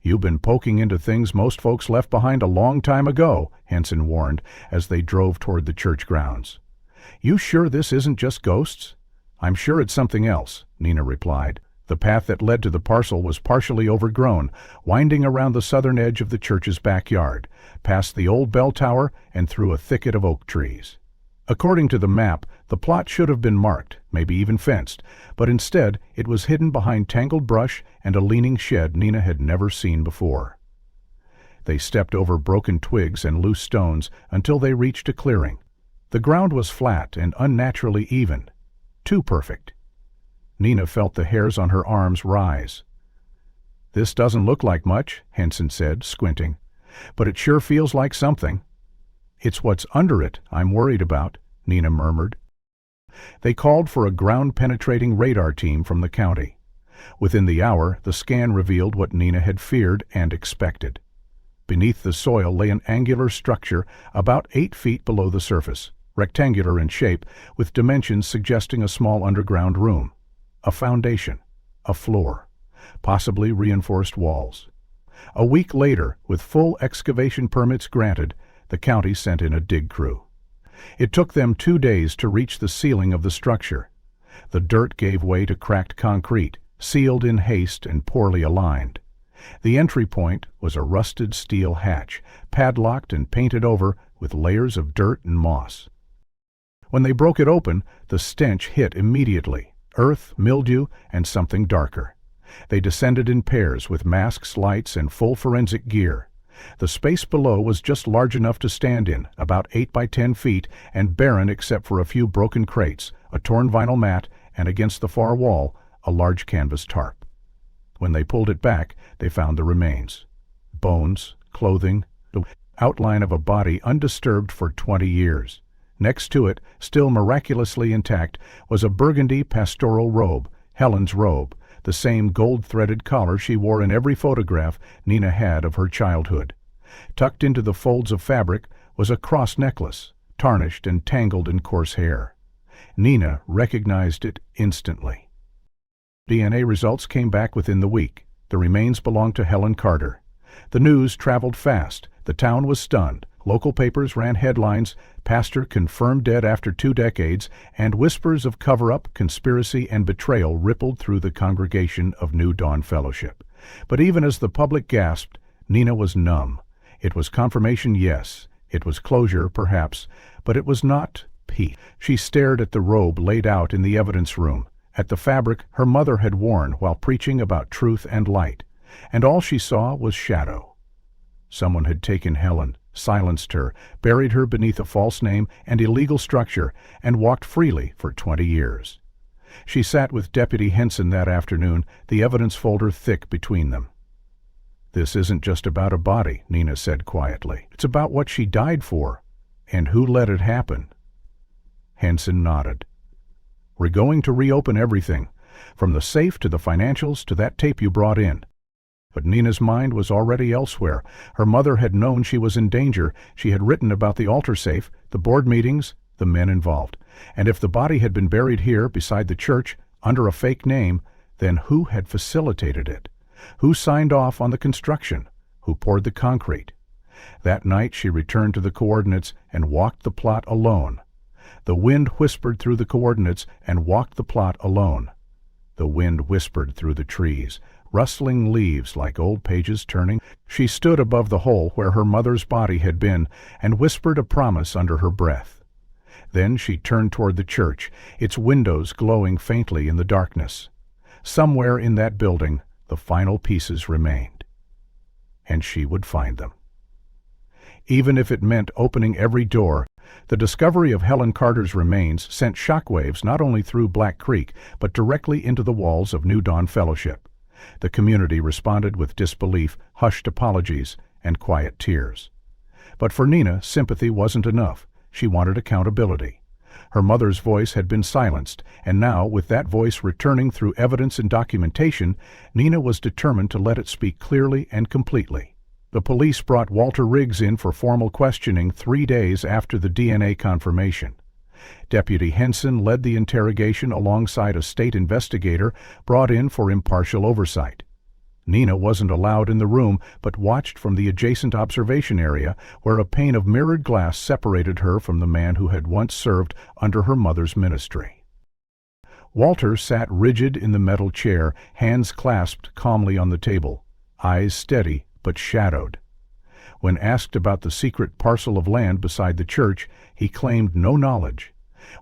"You've been poking into things most folks left behind a long time ago," Henson warned as they drove toward the church grounds. "You sure this isn't just ghosts?" "I'm sure it's something else," Nina replied. The path that led to the parcel was partially overgrown, winding around the southern edge of the church's backyard, past the old bell tower and through a thicket of oak trees. According to the map, the plot should have been marked, maybe even fenced, but instead it was hidden behind tangled brush and a leaning shed Nina had never seen before. They stepped over broken twigs and loose stones until they reached a clearing. The ground was flat and unnaturally even. Too perfect. Nina felt the hairs on her arms rise. "This doesn't look like much," Henson said, squinting. "But it sure feels like something." "It's what's under it I'm worried about," Nina murmured. They called for a ground-penetrating radar team from the county. Within the hour, the scan revealed what Nina had feared and expected. Beneath the soil lay an angular structure about 8 feet below the surface, rectangular in shape, with dimensions suggesting a small underground room. A foundation, a floor, possibly reinforced walls. A week later, with full excavation permits granted, the county sent in a dig crew. It took them 2 days to reach the ceiling of the structure. The dirt gave way to cracked concrete, sealed in haste and poorly aligned. The entry point was a rusted steel hatch, padlocked and painted over with layers of dirt and moss. When they broke it open, the stench hit immediately. Earth, mildew, and something darker. They descended in pairs with masks, lights, and full forensic gear. The space below was just large enough to stand in, about 8 by 10 feet, and barren except for a few broken crates, a torn vinyl mat, and against the far wall, a large canvas tarp. When they pulled it back, they found the remains. Bones, clothing, the outline of a body undisturbed for 20 years. Next to it, still miraculously intact, was a burgundy pastoral robe, Helen's robe, the same gold-threaded collar she wore in every photograph Nina had of her childhood. Tucked into the folds of fabric was a cross necklace, tarnished and tangled in coarse hair. Nina recognized it instantly. DNA results came back within the week. The remains belonged to Helen Carter. The news traveled fast. The town was stunned. Local papers ran headlines, "Pastor confirmed dead after 2 decades," and whispers of cover-up, conspiracy, and betrayal rippled through the congregation of New Dawn Fellowship. But even as the public gasped, Nina was numb. It was confirmation, yes. It was closure, perhaps, but it was not peace. She stared at the robe laid out in the evidence room, at the fabric her mother had worn while preaching about truth and light, and all she saw was shadow. Someone had taken Helen, silenced her, buried her beneath a false name and illegal structure, and walked freely for 20 years. She sat with Deputy Henson that afternoon, the evidence folder thick between them. "This isn't just about a body," Nina said quietly. "It's about what she died for, and who let it happen." Henson nodded. "We're going to reopen everything, from the safe to the financials to that tape you brought in." But Nina's mind was already elsewhere. Her mother had known she was in danger. She had written about the altar safe, the board meetings, the men involved. And if the body had been buried here beside the church, under a fake name, then who had facilitated it? Who signed off on the construction? Who poured the concrete? That night she returned to the coordinates and walked the plot alone. The wind whispered through the coordinates and walked the plot alone. The wind whispered through the trees, rustling leaves like old pages turning. She stood above the hole where her mother's body had been and whispered a promise under her breath. Then she turned toward the church, its windows glowing faintly in the darkness. Somewhere in that building, the final pieces remained. And she would find them. Even if it meant opening every door, the discovery of Helen Carter's remains sent shockwaves not only through Black Creek, but directly into the walls of New Dawn Fellowship. The community responded with disbelief, hushed apologies, and quiet tears. But for Nina, sympathy wasn't enough. She wanted accountability. Her mother's voice had been silenced, and now, with that voice returning through evidence and documentation, Nina was determined to let it speak clearly and completely. The police brought Walter Riggs in for formal questioning 3 days after the DNA confirmation. Deputy Henson led the interrogation alongside a state investigator brought in for impartial oversight. Nina wasn't allowed in the room, but watched from the adjacent observation area, where a pane of mirrored glass separated her from the man who had once served under her mother's ministry. Walter sat rigid in the metal chair, hands clasped calmly on the table, eyes steady but shadowed. When asked about the secret parcel of land beside the church, he claimed no knowledge.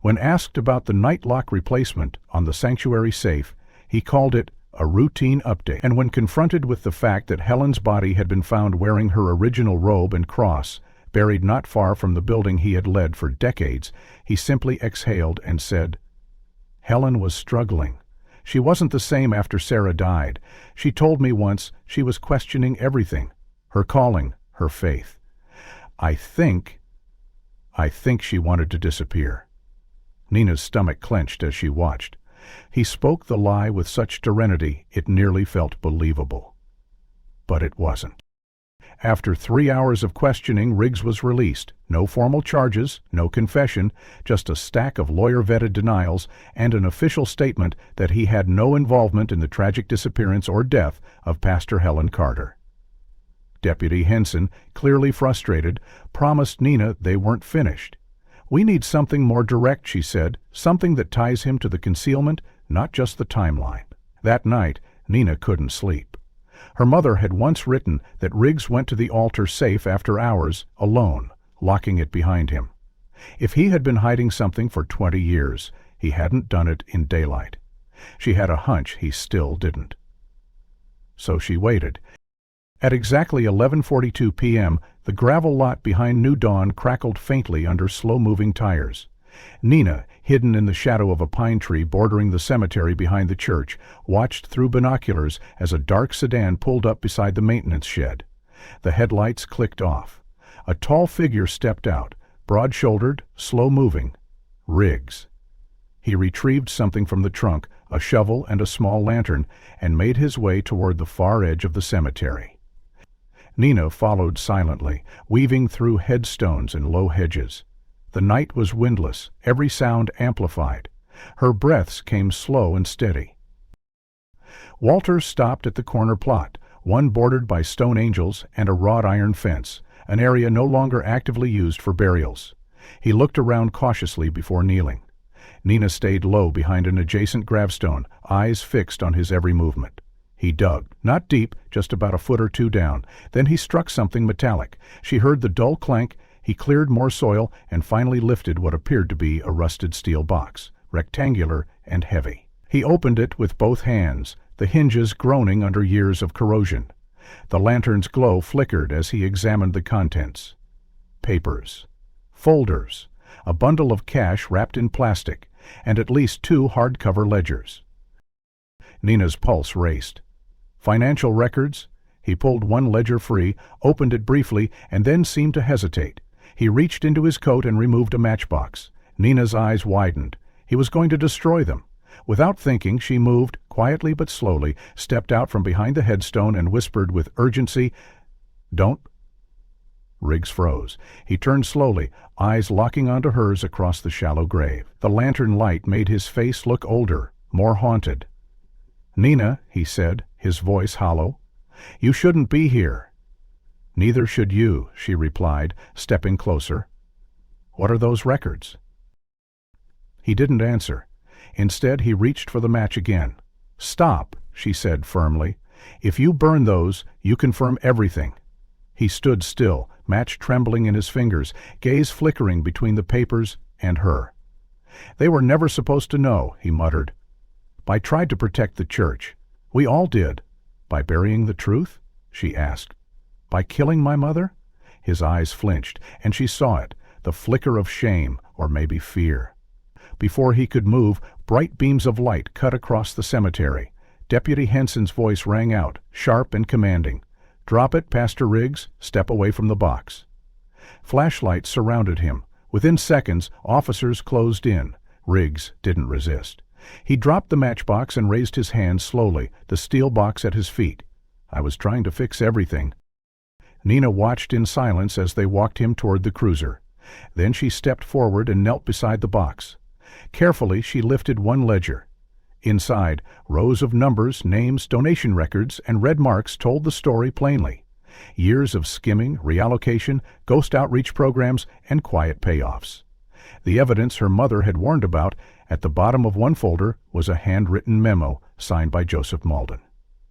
When asked about the night lock replacement on the sanctuary safe, he called it a routine update. And when confronted with the fact that Helen's body had been found wearing her original robe and cross, buried not far from the building he had led for decades, he simply exhaled and said, "Helen was struggling. She wasn't the same after Sarah died. She told me once she was questioning everything, her calling, her faith. I think she wanted to disappear." Nina's stomach clenched as she watched. He spoke the lie with such serenity it nearly felt believable. But it wasn't. After 3 hours of questioning, Riggs was released. No formal charges, no confession, just a stack of lawyer-vetted denials and an official statement that he had no involvement in the tragic disappearance or death of Pastor Helen Carter. Deputy Henson, clearly frustrated, promised Nina they weren't finished. "We need something more direct," she said, "something that ties him to the concealment, not just the timeline." That night, Nina couldn't sleep. Her mother had once written that Riggs went to the altar safe after hours, alone, locking it behind him. If he had been hiding something for 20 years, he hadn't done it in daylight. She had a hunch he still didn't. So she waited. At exactly 11:42 p.m., the gravel lot behind New Dawn crackled faintly under slow-moving tires. Nina, hidden in the shadow of a pine tree bordering the cemetery behind the church, watched through binoculars as a dark sedan pulled up beside the maintenance shed. The headlights clicked off. A tall figure stepped out, broad-shouldered, slow-moving. Riggs. He retrieved something from the trunk, a shovel and a small lantern, and made his way toward the far edge of the cemetery. Nina followed silently, weaving through headstones and low hedges. The night was windless, every sound amplified. Her breaths came slow and steady. Walter stopped at the corner plot, one bordered by stone angels and a wrought iron fence, an area no longer actively used for burials. He looked around cautiously before kneeling. Nina stayed low behind an adjacent gravestone, eyes fixed on his every movement. He dug, not deep, just about a foot or two down. Then he struck something metallic. She heard the dull clank. He cleared more soil and finally lifted what appeared to be a rusted steel box, rectangular and heavy. He opened it with both hands, the hinges groaning under years of corrosion. The lantern's glow flickered as he examined the contents. Papers. Folders. A bundle of cash wrapped in plastic, and at least 2 hardcover ledgers. Nina's pulse raced. Financial records? He pulled one ledger free, opened it briefly, and then seemed to hesitate. He reached into his coat and removed a matchbox. Nina's eyes widened. He was going to destroy them. Without thinking, she moved, quietly but slowly, stepped out from behind the headstone and whispered with urgency, "Don't." Riggs froze. He turned slowly, eyes locking onto hers across the shallow grave. The lantern light made his face look older, more haunted. "Nina," he said, his voice hollow, "you shouldn't be here." "Neither should you," she replied, stepping closer. "What are those records?" He didn't answer. Instead, he reached for the match again. "Stop," she said firmly. "If you burn those, you confirm everything." He stood still, match trembling in his fingers, gaze flickering between the papers and her. "They were never supposed to know," he muttered. "I tried to protect the church. We all did." "By burying the truth?" she asked. "By killing my mother?" His eyes flinched, and she saw it, the flicker of shame, or maybe fear. Before he could move, bright beams of light cut across the cemetery. Deputy Henson's voice rang out, sharp and commanding. "Drop it, Pastor Riggs. Step away from the box." Flashlights surrounded him. Within seconds, officers closed in. Riggs didn't resist. He dropped the matchbox and raised his hand slowly, the steel box at his feet. "I was trying to fix everything." Nina watched in silence as they walked him toward the cruiser. Then she stepped forward and knelt beside the box. Carefully, she lifted one ledger. Inside, rows of numbers, names, donation records, and red marks told the story plainly. Years of skimming, reallocation, ghost outreach programs, and quiet payoffs. The evidence her mother had warned about, at the bottom of one folder, was a handwritten memo signed by Joseph Malden.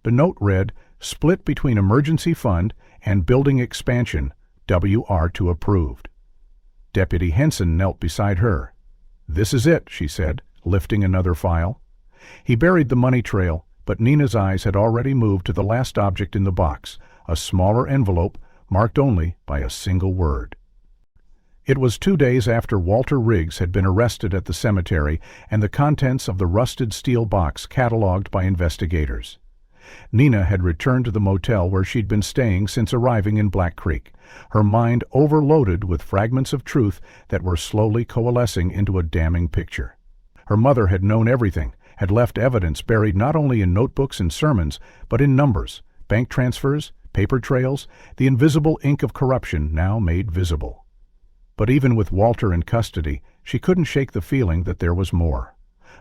The note read, "Split between emergency fund and building expansion, WR2 approved." Deputy Henson knelt beside her. "This is it," she said, lifting another file. He buried the money trail, but Nina's eyes had already moved to the last object in the box, a smaller envelope marked only by a single word. It was 2 days after Walter Riggs had been arrested at the cemetery and the contents of the rusted steel box catalogued by investigators. Nina had returned to the motel where she'd been staying since arriving in Black Creek, her mind overloaded with fragments of truth that were slowly coalescing into a damning picture. Her mother had known everything, had left evidence buried not only in notebooks and sermons, but in numbers, bank transfers, paper trails, the invisible ink of corruption now made visible. But even with Walter in custody, she couldn't shake the feeling that there was more.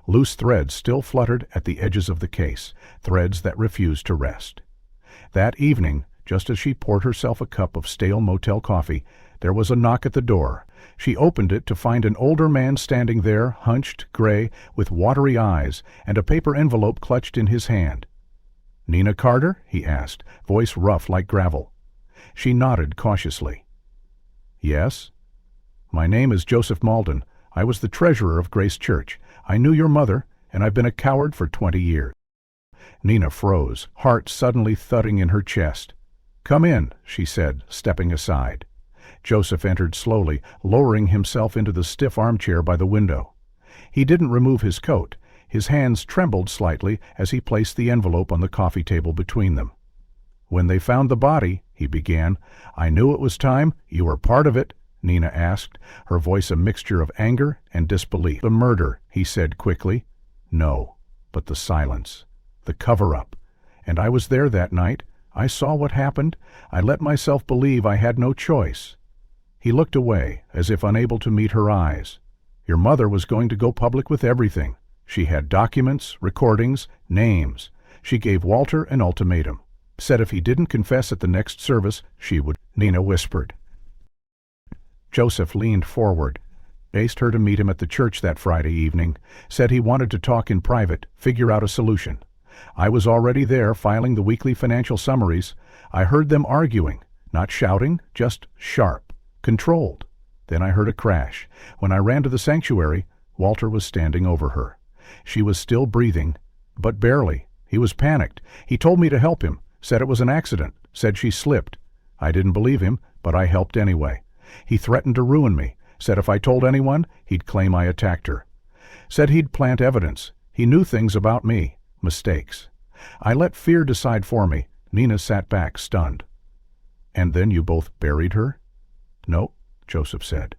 Loose threads still fluttered at the edges of the case, threads that refused to rest. That evening, just as she poured herself a cup of stale motel coffee, there was a knock at the door. She opened it to find an older man standing there, hunched, gray, with watery eyes, and a paper envelope clutched in his hand. "Nina Carter?" he asked, voice rough like gravel. She nodded cautiously. "Yes?" "My name is Joseph Malden. I was the treasurer of Grace Church. I knew your mother, and I've been a coward for 20 years. Nina froze, heart suddenly thudding in her chest. "Come in," she said, stepping aside. Joseph entered slowly, lowering himself into the stiff armchair by the window. He didn't remove his coat. His hands trembled slightly as he placed the envelope on the coffee table between them. "When they found the body," he began, "I knew it was time. You were part of it. Nina asked, her voice a mixture of anger and disbelief. The murder, he said quickly. No, but the silence. The cover-up. And I was there that night. I saw what happened. I let myself believe I had no choice. He looked away, as if unable to meet her eyes. Your mother was going to go public with everything. She had documents, recordings, names. She gave Walter an ultimatum. Said if he didn't confess at the next service, she would. Nina whispered. Joseph leaned forward. Asked her to meet him at the church that Friday evening. Said he wanted to talk in private, figure out a solution. I was already there filing the weekly financial summaries. I heard them arguing, not shouting, just sharp, controlled. Then I heard a crash. When I ran to the sanctuary, Walter was standing over her. She was still breathing, but barely. He was panicked. He told me to help him, said it was an accident, said she slipped. I didn't believe him, but I helped anyway. He threatened to ruin me, said if I told anyone, he'd claim I attacked her. Said he'd plant evidence. He knew things about me, mistakes. I let fear decide for me. Nina sat back, stunned. And then you both buried her? No, Joseph said.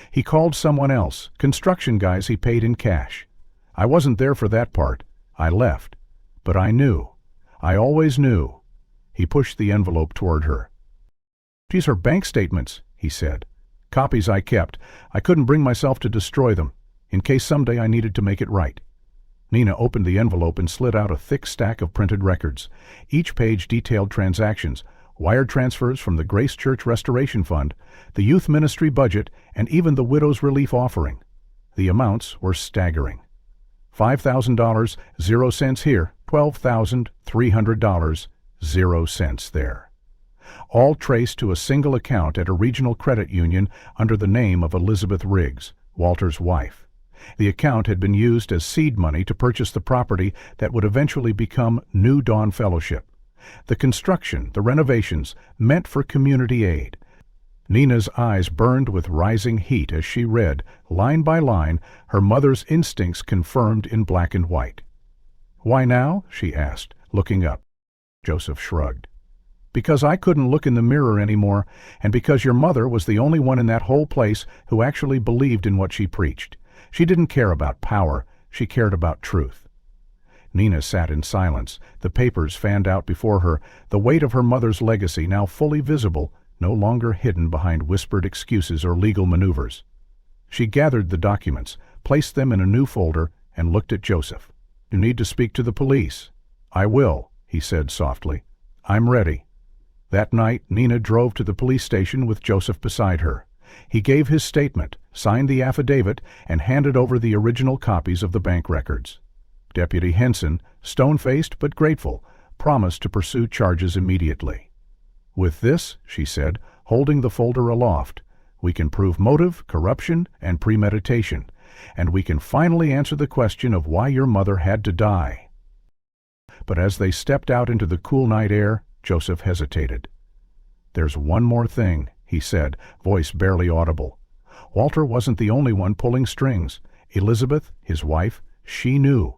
He called someone else, construction guys he paid in cash. I wasn't there for that part. I left. But I knew. I always knew. He pushed the envelope toward her. These are bank statements, he said. Copies I kept. I couldn't bring myself to destroy them, in case someday I needed to make it right. Nina opened the envelope and slid out a thick stack of printed records. Each page detailed transactions, wire transfers from the Grace Church Restoration Fund, the youth ministry budget, and even the widow's relief offering. The amounts were staggering. $5,000, 0 cents here. $12,300, 0 cents there. All traced to a single account at a regional credit union under the name of Elizabeth Riggs, Walter's wife. The account had been used as seed money to purchase the property that would eventually become New Dawn Fellowship. The construction, the renovations, meant for community aid. Nina's eyes burned with rising heat as she read, line by line, her mother's instincts confirmed in black and white. Why now? She asked, looking up. Joseph shrugged. Because I couldn't look in the mirror anymore, and because your mother was the only one in that whole place who actually believed in what she preached. She didn't care about power, she cared about truth. Nina sat in silence, the papers fanned out before her, the weight of her mother's legacy now fully visible, no longer hidden behind whispered excuses or legal maneuvers. She gathered the documents, placed them in a new folder, and looked at Joseph. You need to speak to the police. I will, he said softly. I'm ready. That night, Nina drove to the police station with Joseph beside her. He gave his statement, signed the affidavit, and handed over the original copies of the bank records. Deputy Henson, stone-faced but grateful, promised to pursue charges immediately. With this, she said, holding the folder aloft, we can prove motive, corruption, and premeditation, and we can finally answer the question of why your mother had to die. But as they stepped out into the cool night air, Joseph hesitated. There's one more thing, he said, voice barely audible. Walter wasn't the only one pulling strings. Elizabeth, his wife, she knew.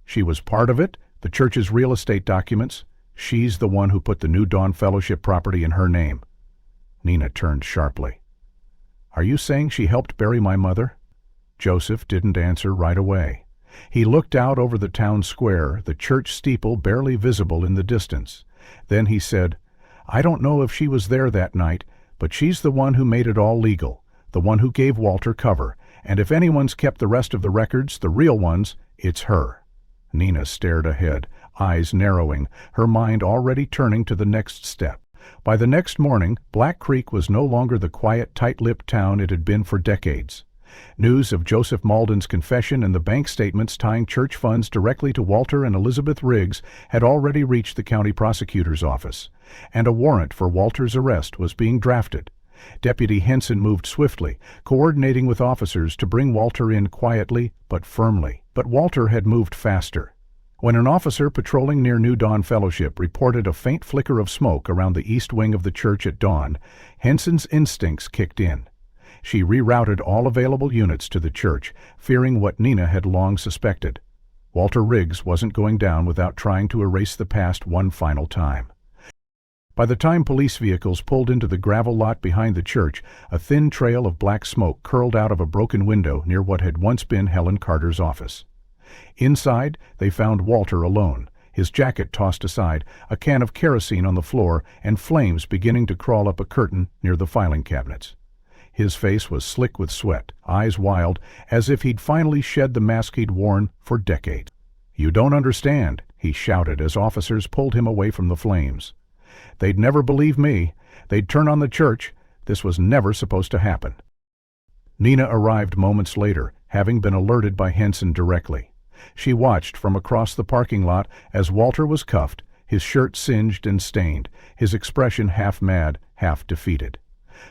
She was part of it, the church's real estate documents. She's the one who put the New Dawn Fellowship property in her name. Nina turned sharply. Are you saying she helped bury my mother? Joseph didn't answer right away. He looked out over the town square, the church steeple barely visible in the distance. Then he said, I don't know if she was there that night, but she's the one who made it all legal, the one who gave Walter cover, and if anyone's kept the rest of the records, the real ones, it's her. Nina stared ahead, eyes narrowing, her mind already turning to the next step. By the next morning, Black Creek was no longer the quiet, tight-lipped town it had been for decades. News of Joseph Malden's confession and the bank statements tying church funds directly to Walter and Elizabeth Riggs had already reached the county prosecutor's office, and a warrant for Walter's arrest was being drafted. Deputy Henson moved swiftly, coordinating with officers to bring Walter in quietly but firmly. But Walter had moved faster. When an officer patrolling near New Dawn Fellowship reported a faint flicker of smoke around the east wing of the church at dawn, Henson's instincts kicked in. She rerouted all available units to the church, fearing what Nina had long suspected. Walter Riggs wasn't going down without trying to erase the past one final time. By the time police vehicles pulled into the gravel lot behind the church, a thin trail of black smoke curled out of a broken window near what had once been Helen Carter's office. Inside, they found Walter alone, his jacket tossed aside, a can of kerosene on the floor, and flames beginning to crawl up a curtain near the filing cabinets. His face was slick with sweat, eyes wild, as if he'd finally shed the mask he'd worn for decades. "You don't understand," he shouted as officers pulled him away from the flames. "They'd never believe me. They'd turn on the church. This was never supposed to happen." Nina arrived moments later, having been alerted by Henson directly. She watched from across the parking lot as Walter was cuffed, his shirt singed and stained, his expression half mad, half defeated.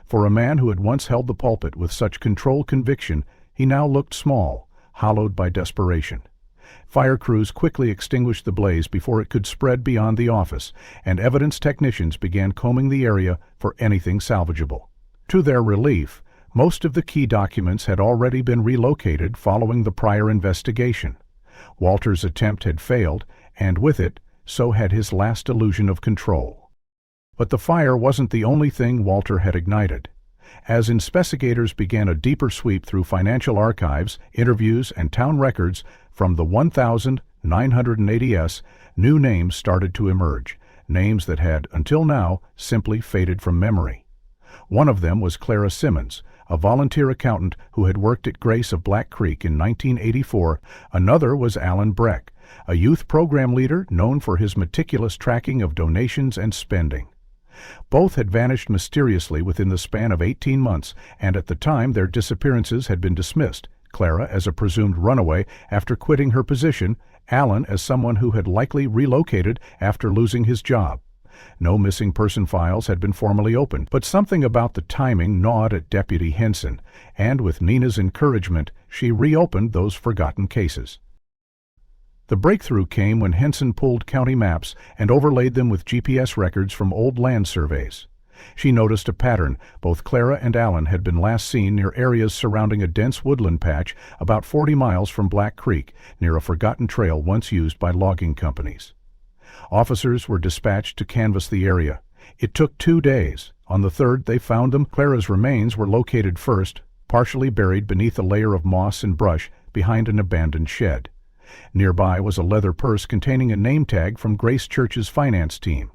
For a man who had once held the pulpit with such controlled conviction, he now looked small, hollowed by desperation. Fire crews quickly extinguished the blaze before it could spread beyond the office, and evidence technicians began combing the area for anything salvageable. To their relief, most of the key documents had already been relocated following the prior investigation. Walter's attempt had failed, and with it, so had his last illusion of control. But the fire wasn't the only thing Walter had ignited. As investigators began a deeper sweep through financial archives, interviews, and town records from the 1,980s, new names started to emerge, names that had, until now, simply faded from memory. One of them was Clara Simmons, a volunteer accountant who had worked at Grace of Black Creek in 1984. Another was Alan Breck, a youth program leader known for his meticulous tracking of donations and spending. Both had vanished mysteriously within the span of 18 months, and at the time their disappearances had been dismissed, Clara as a presumed runaway after quitting her position, Alan as someone who had likely relocated after losing his job. No missing person files had been formally opened, but something about the timing gnawed at Deputy Henson, and with Nina's encouragement, she reopened those forgotten cases. The breakthrough came when Henson pulled county maps and overlaid them with GPS records from old land surveys. She noticed a pattern. Both Clara and Alan had been last seen near areas surrounding a dense woodland patch about 40 miles from Black Creek, near a forgotten trail once used by logging companies. Officers were dispatched to canvass the area. It took 2 days. On the third, they found them. Clara's remains were located first, partially buried beneath a layer of moss and brush behind an abandoned shed. Nearby was a leather purse containing a name tag from Grace Church's finance team.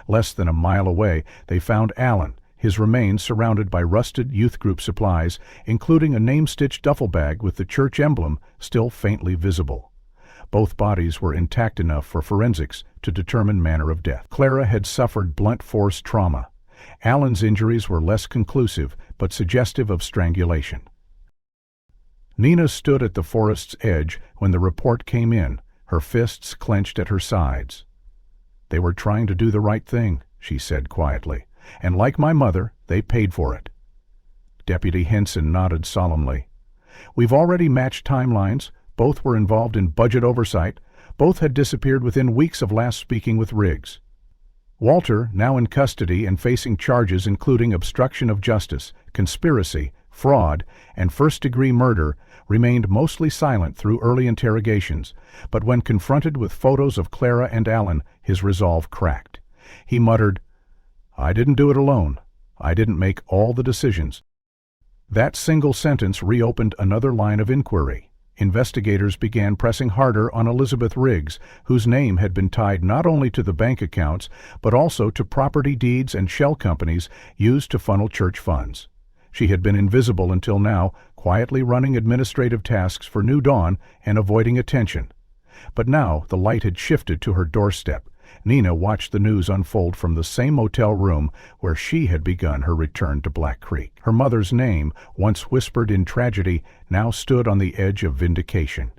Less than a mile away, they found Alan, his remains surrounded by rusted youth group supplies, including a name-stitched duffel bag with the church emblem still faintly visible. Both bodies were intact enough for forensics to determine manner of death. Clara had suffered blunt force trauma. Alan's injuries were less conclusive, but suggestive of strangulation. Nina stood at the forest's edge when the report came in, her fists clenched at her sides. "They were trying to do the right thing," she said quietly, "and like my mother, they paid for it." Deputy Henson nodded solemnly. "We've already matched timelines. Both were involved in budget oversight. Both had disappeared within weeks of last speaking with Riggs. Walter, now in custody and facing charges including obstruction of justice, conspiracy, fraud, and first-degree murder, remained mostly silent through early interrogations, but when confronted with photos of Clara and Alan, his resolve cracked. He muttered, "I didn't do it alone. I didn't make all the decisions." That single sentence reopened another line of inquiry. Investigators began pressing harder on Elizabeth Riggs, whose name had been tied not only to the bank accounts, but also to property deeds and shell companies used to funnel church funds. She had been invisible until now, quietly running administrative tasks for New Dawn and avoiding attention. But now the light had shifted to her doorstep. Nina watched the news unfold from the same motel room where she had begun her return to Black Creek. Her mother's name, once whispered in tragedy, now stood on the edge of vindication.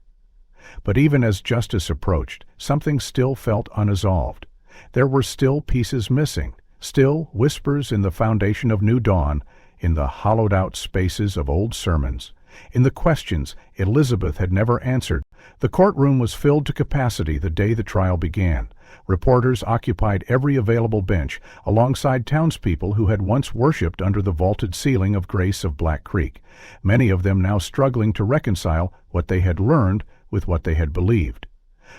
But even as justice approached, something still felt unresolved. There were still pieces missing, still whispers in the foundation of New Dawn, in the hollowed-out spaces of old sermons, in the questions Elizabeth had never answered. The courtroom was filled to capacity the day the trial began. Reporters occupied every available bench, alongside townspeople who had once worshipped under the vaulted ceiling of Grace of Black Creek, many of them now struggling to reconcile what they had learned with what they had believed.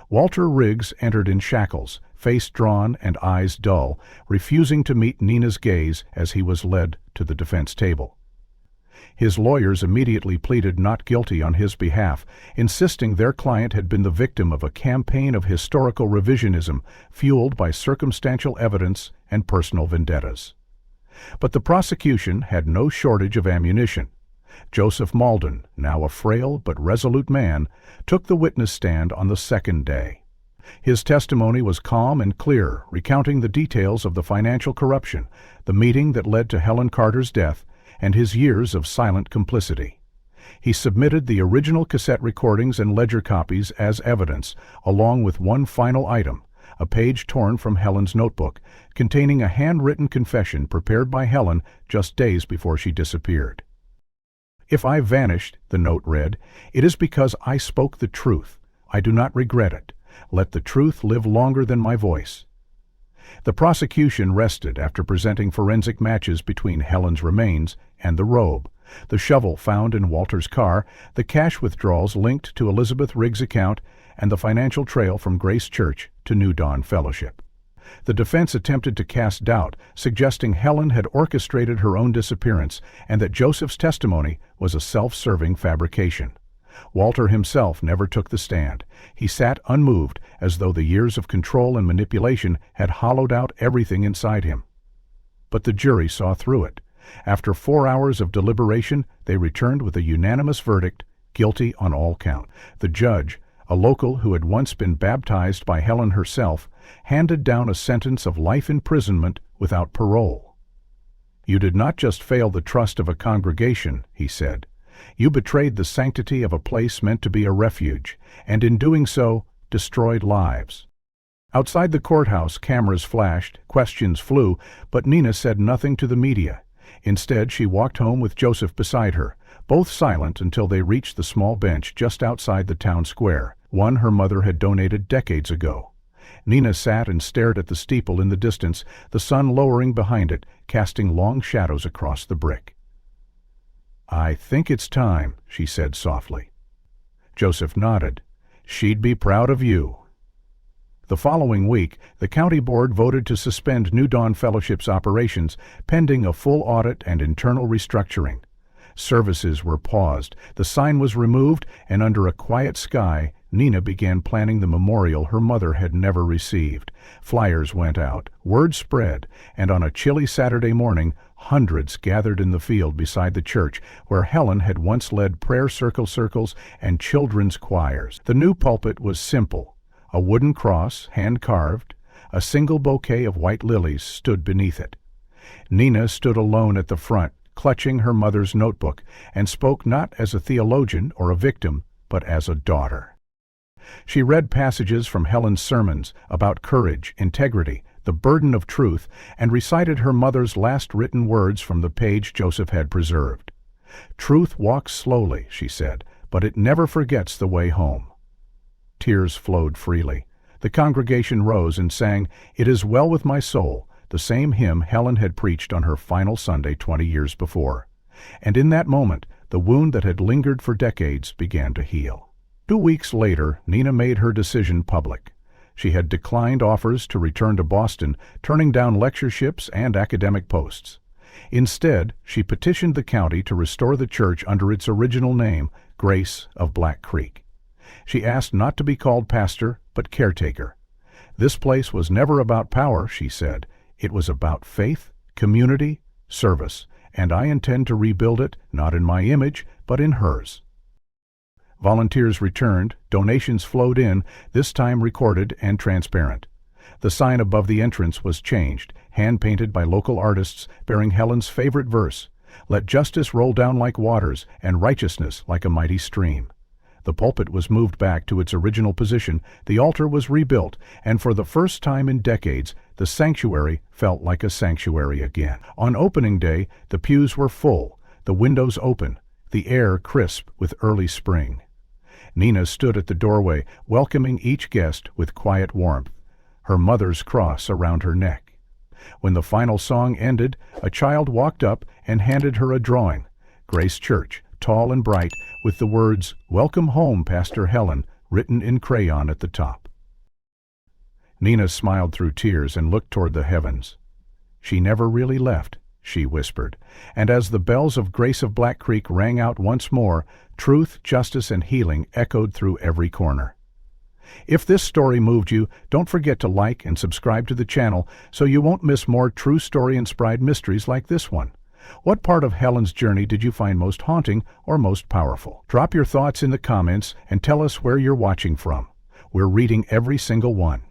Walter Riggs entered in shackles, face drawn and eyes dull, refusing to meet Nina's gaze as he was led to the defense table. His lawyers immediately pleaded not guilty on his behalf, insisting their client had been the victim of a campaign of historical revisionism fueled by circumstantial evidence and personal vendettas. But the prosecution had no shortage of ammunition. Joseph Malden, now a frail but resolute man, took the witness stand on the second day. His testimony was calm and clear, recounting the details of the financial corruption, the meeting that led to Helen Carter's death, and his years of silent complicity. He submitted the original cassette recordings and ledger copies as evidence, along with one final item, a page torn from Helen's notebook, containing a handwritten confession prepared by Helen just days before she disappeared. "If I vanished," the note read, "it is because I spoke the truth. I do not regret it. Let the truth live longer than my voice." The prosecution rested after presenting forensic matches between Helen's remains and the robe, the shovel found in Walter's car, the cash withdrawals linked to Elizabeth Riggs' account, and the financial trail from Grace Church to New Dawn Fellowship. The defense attempted to cast doubt, suggesting Helen had orchestrated her own disappearance and that Joseph's testimony was a self-serving fabrication. Walter himself never took the stand. He sat unmoved, as though the years of control and manipulation had hollowed out everything inside him. But the jury saw through it. After 4 hours of deliberation, they returned with a unanimous verdict, guilty on all counts. The judge, a local who had once been baptized by Helen herself, handed down a sentence of life imprisonment without parole. "You did not just fail the trust of a congregation," he said. "You betrayed the sanctity of a place meant to be a refuge, and in doing so, destroyed lives." Outside the courthouse, cameras flashed, questions flew, but Nina said nothing to the media. Instead, she walked home with Joseph beside her, both silent until they reached the small bench just outside the town square, one her mother had donated decades ago. Nina sat and stared at the steeple in the distance, the sun lowering behind it, casting long shadows across the brick. "I think it's time," she said softly. Joseph nodded. "She'd be proud of you." The following week, the county board voted to suspend New Dawn Fellowship's operations, pending a full audit and internal restructuring. Services were paused, the sign was removed, and under a quiet sky, Nina began planning the memorial her mother had never received. Flyers went out, word spread, and on a chilly Saturday morning, hundreds gathered in the field beside the church where Helen had once led prayer circles and children's choirs. The new pulpit was simple. A wooden cross, hand-carved, a single bouquet of white lilies stood beneath it. Nina stood alone at the front, clutching her mother's notebook, and spoke not as a theologian or a victim, but as a daughter. She read passages from Helen's sermons about courage, integrity, the burden of truth, and recited her mother's last written words from the page Joseph had preserved. "Truth walks slowly," she said, "but it never forgets the way home." Tears flowed freely. The congregation rose and sang, "It is well with my soul," the same hymn Helen had preached on her final Sunday 20 years before. And in that moment, the wound that had lingered for decades began to heal. 2 weeks later, Nina made her decision public. She had declined offers to return to Boston, turning down lectureships and academic posts. Instead, she petitioned the county to restore the church under its original name, Grace of Black Creek. She asked not to be called pastor, but caretaker. "This place was never about power," she said. "It was about faith, community, service, and I intend to rebuild it, not in my image, but in hers." Volunteers returned, donations flowed in, this time recorded and transparent. The sign above the entrance was changed, hand-painted by local artists, bearing Helen's favorite verse, "Let justice roll down like waters, and righteousness like a mighty stream." The pulpit was moved back to its original position, the altar was rebuilt, and for the first time in decades, the sanctuary felt like a sanctuary again. On opening day, the pews were full, the windows open, the air crisp with early spring. Nina stood at the doorway, welcoming each guest with quiet warmth, her mother's cross around her neck. When the final song ended, a child walked up and handed her a drawing, Grace Church, tall and bright, with the words, "Welcome home, Pastor Helen," written in crayon at the top. Nina smiled through tears and looked toward the heavens. "She never really left," she whispered, and as the bells of Grace of Black Creek rang out once more, truth, justice, and healing echoed through every corner. If this story moved you, don't forget to like and subscribe to the channel so you won't miss more true story-inspired mysteries like this one. What part of Helen's journey did you find most haunting or most powerful? Drop your thoughts in the comments and tell us where you're watching from. We're reading every single one.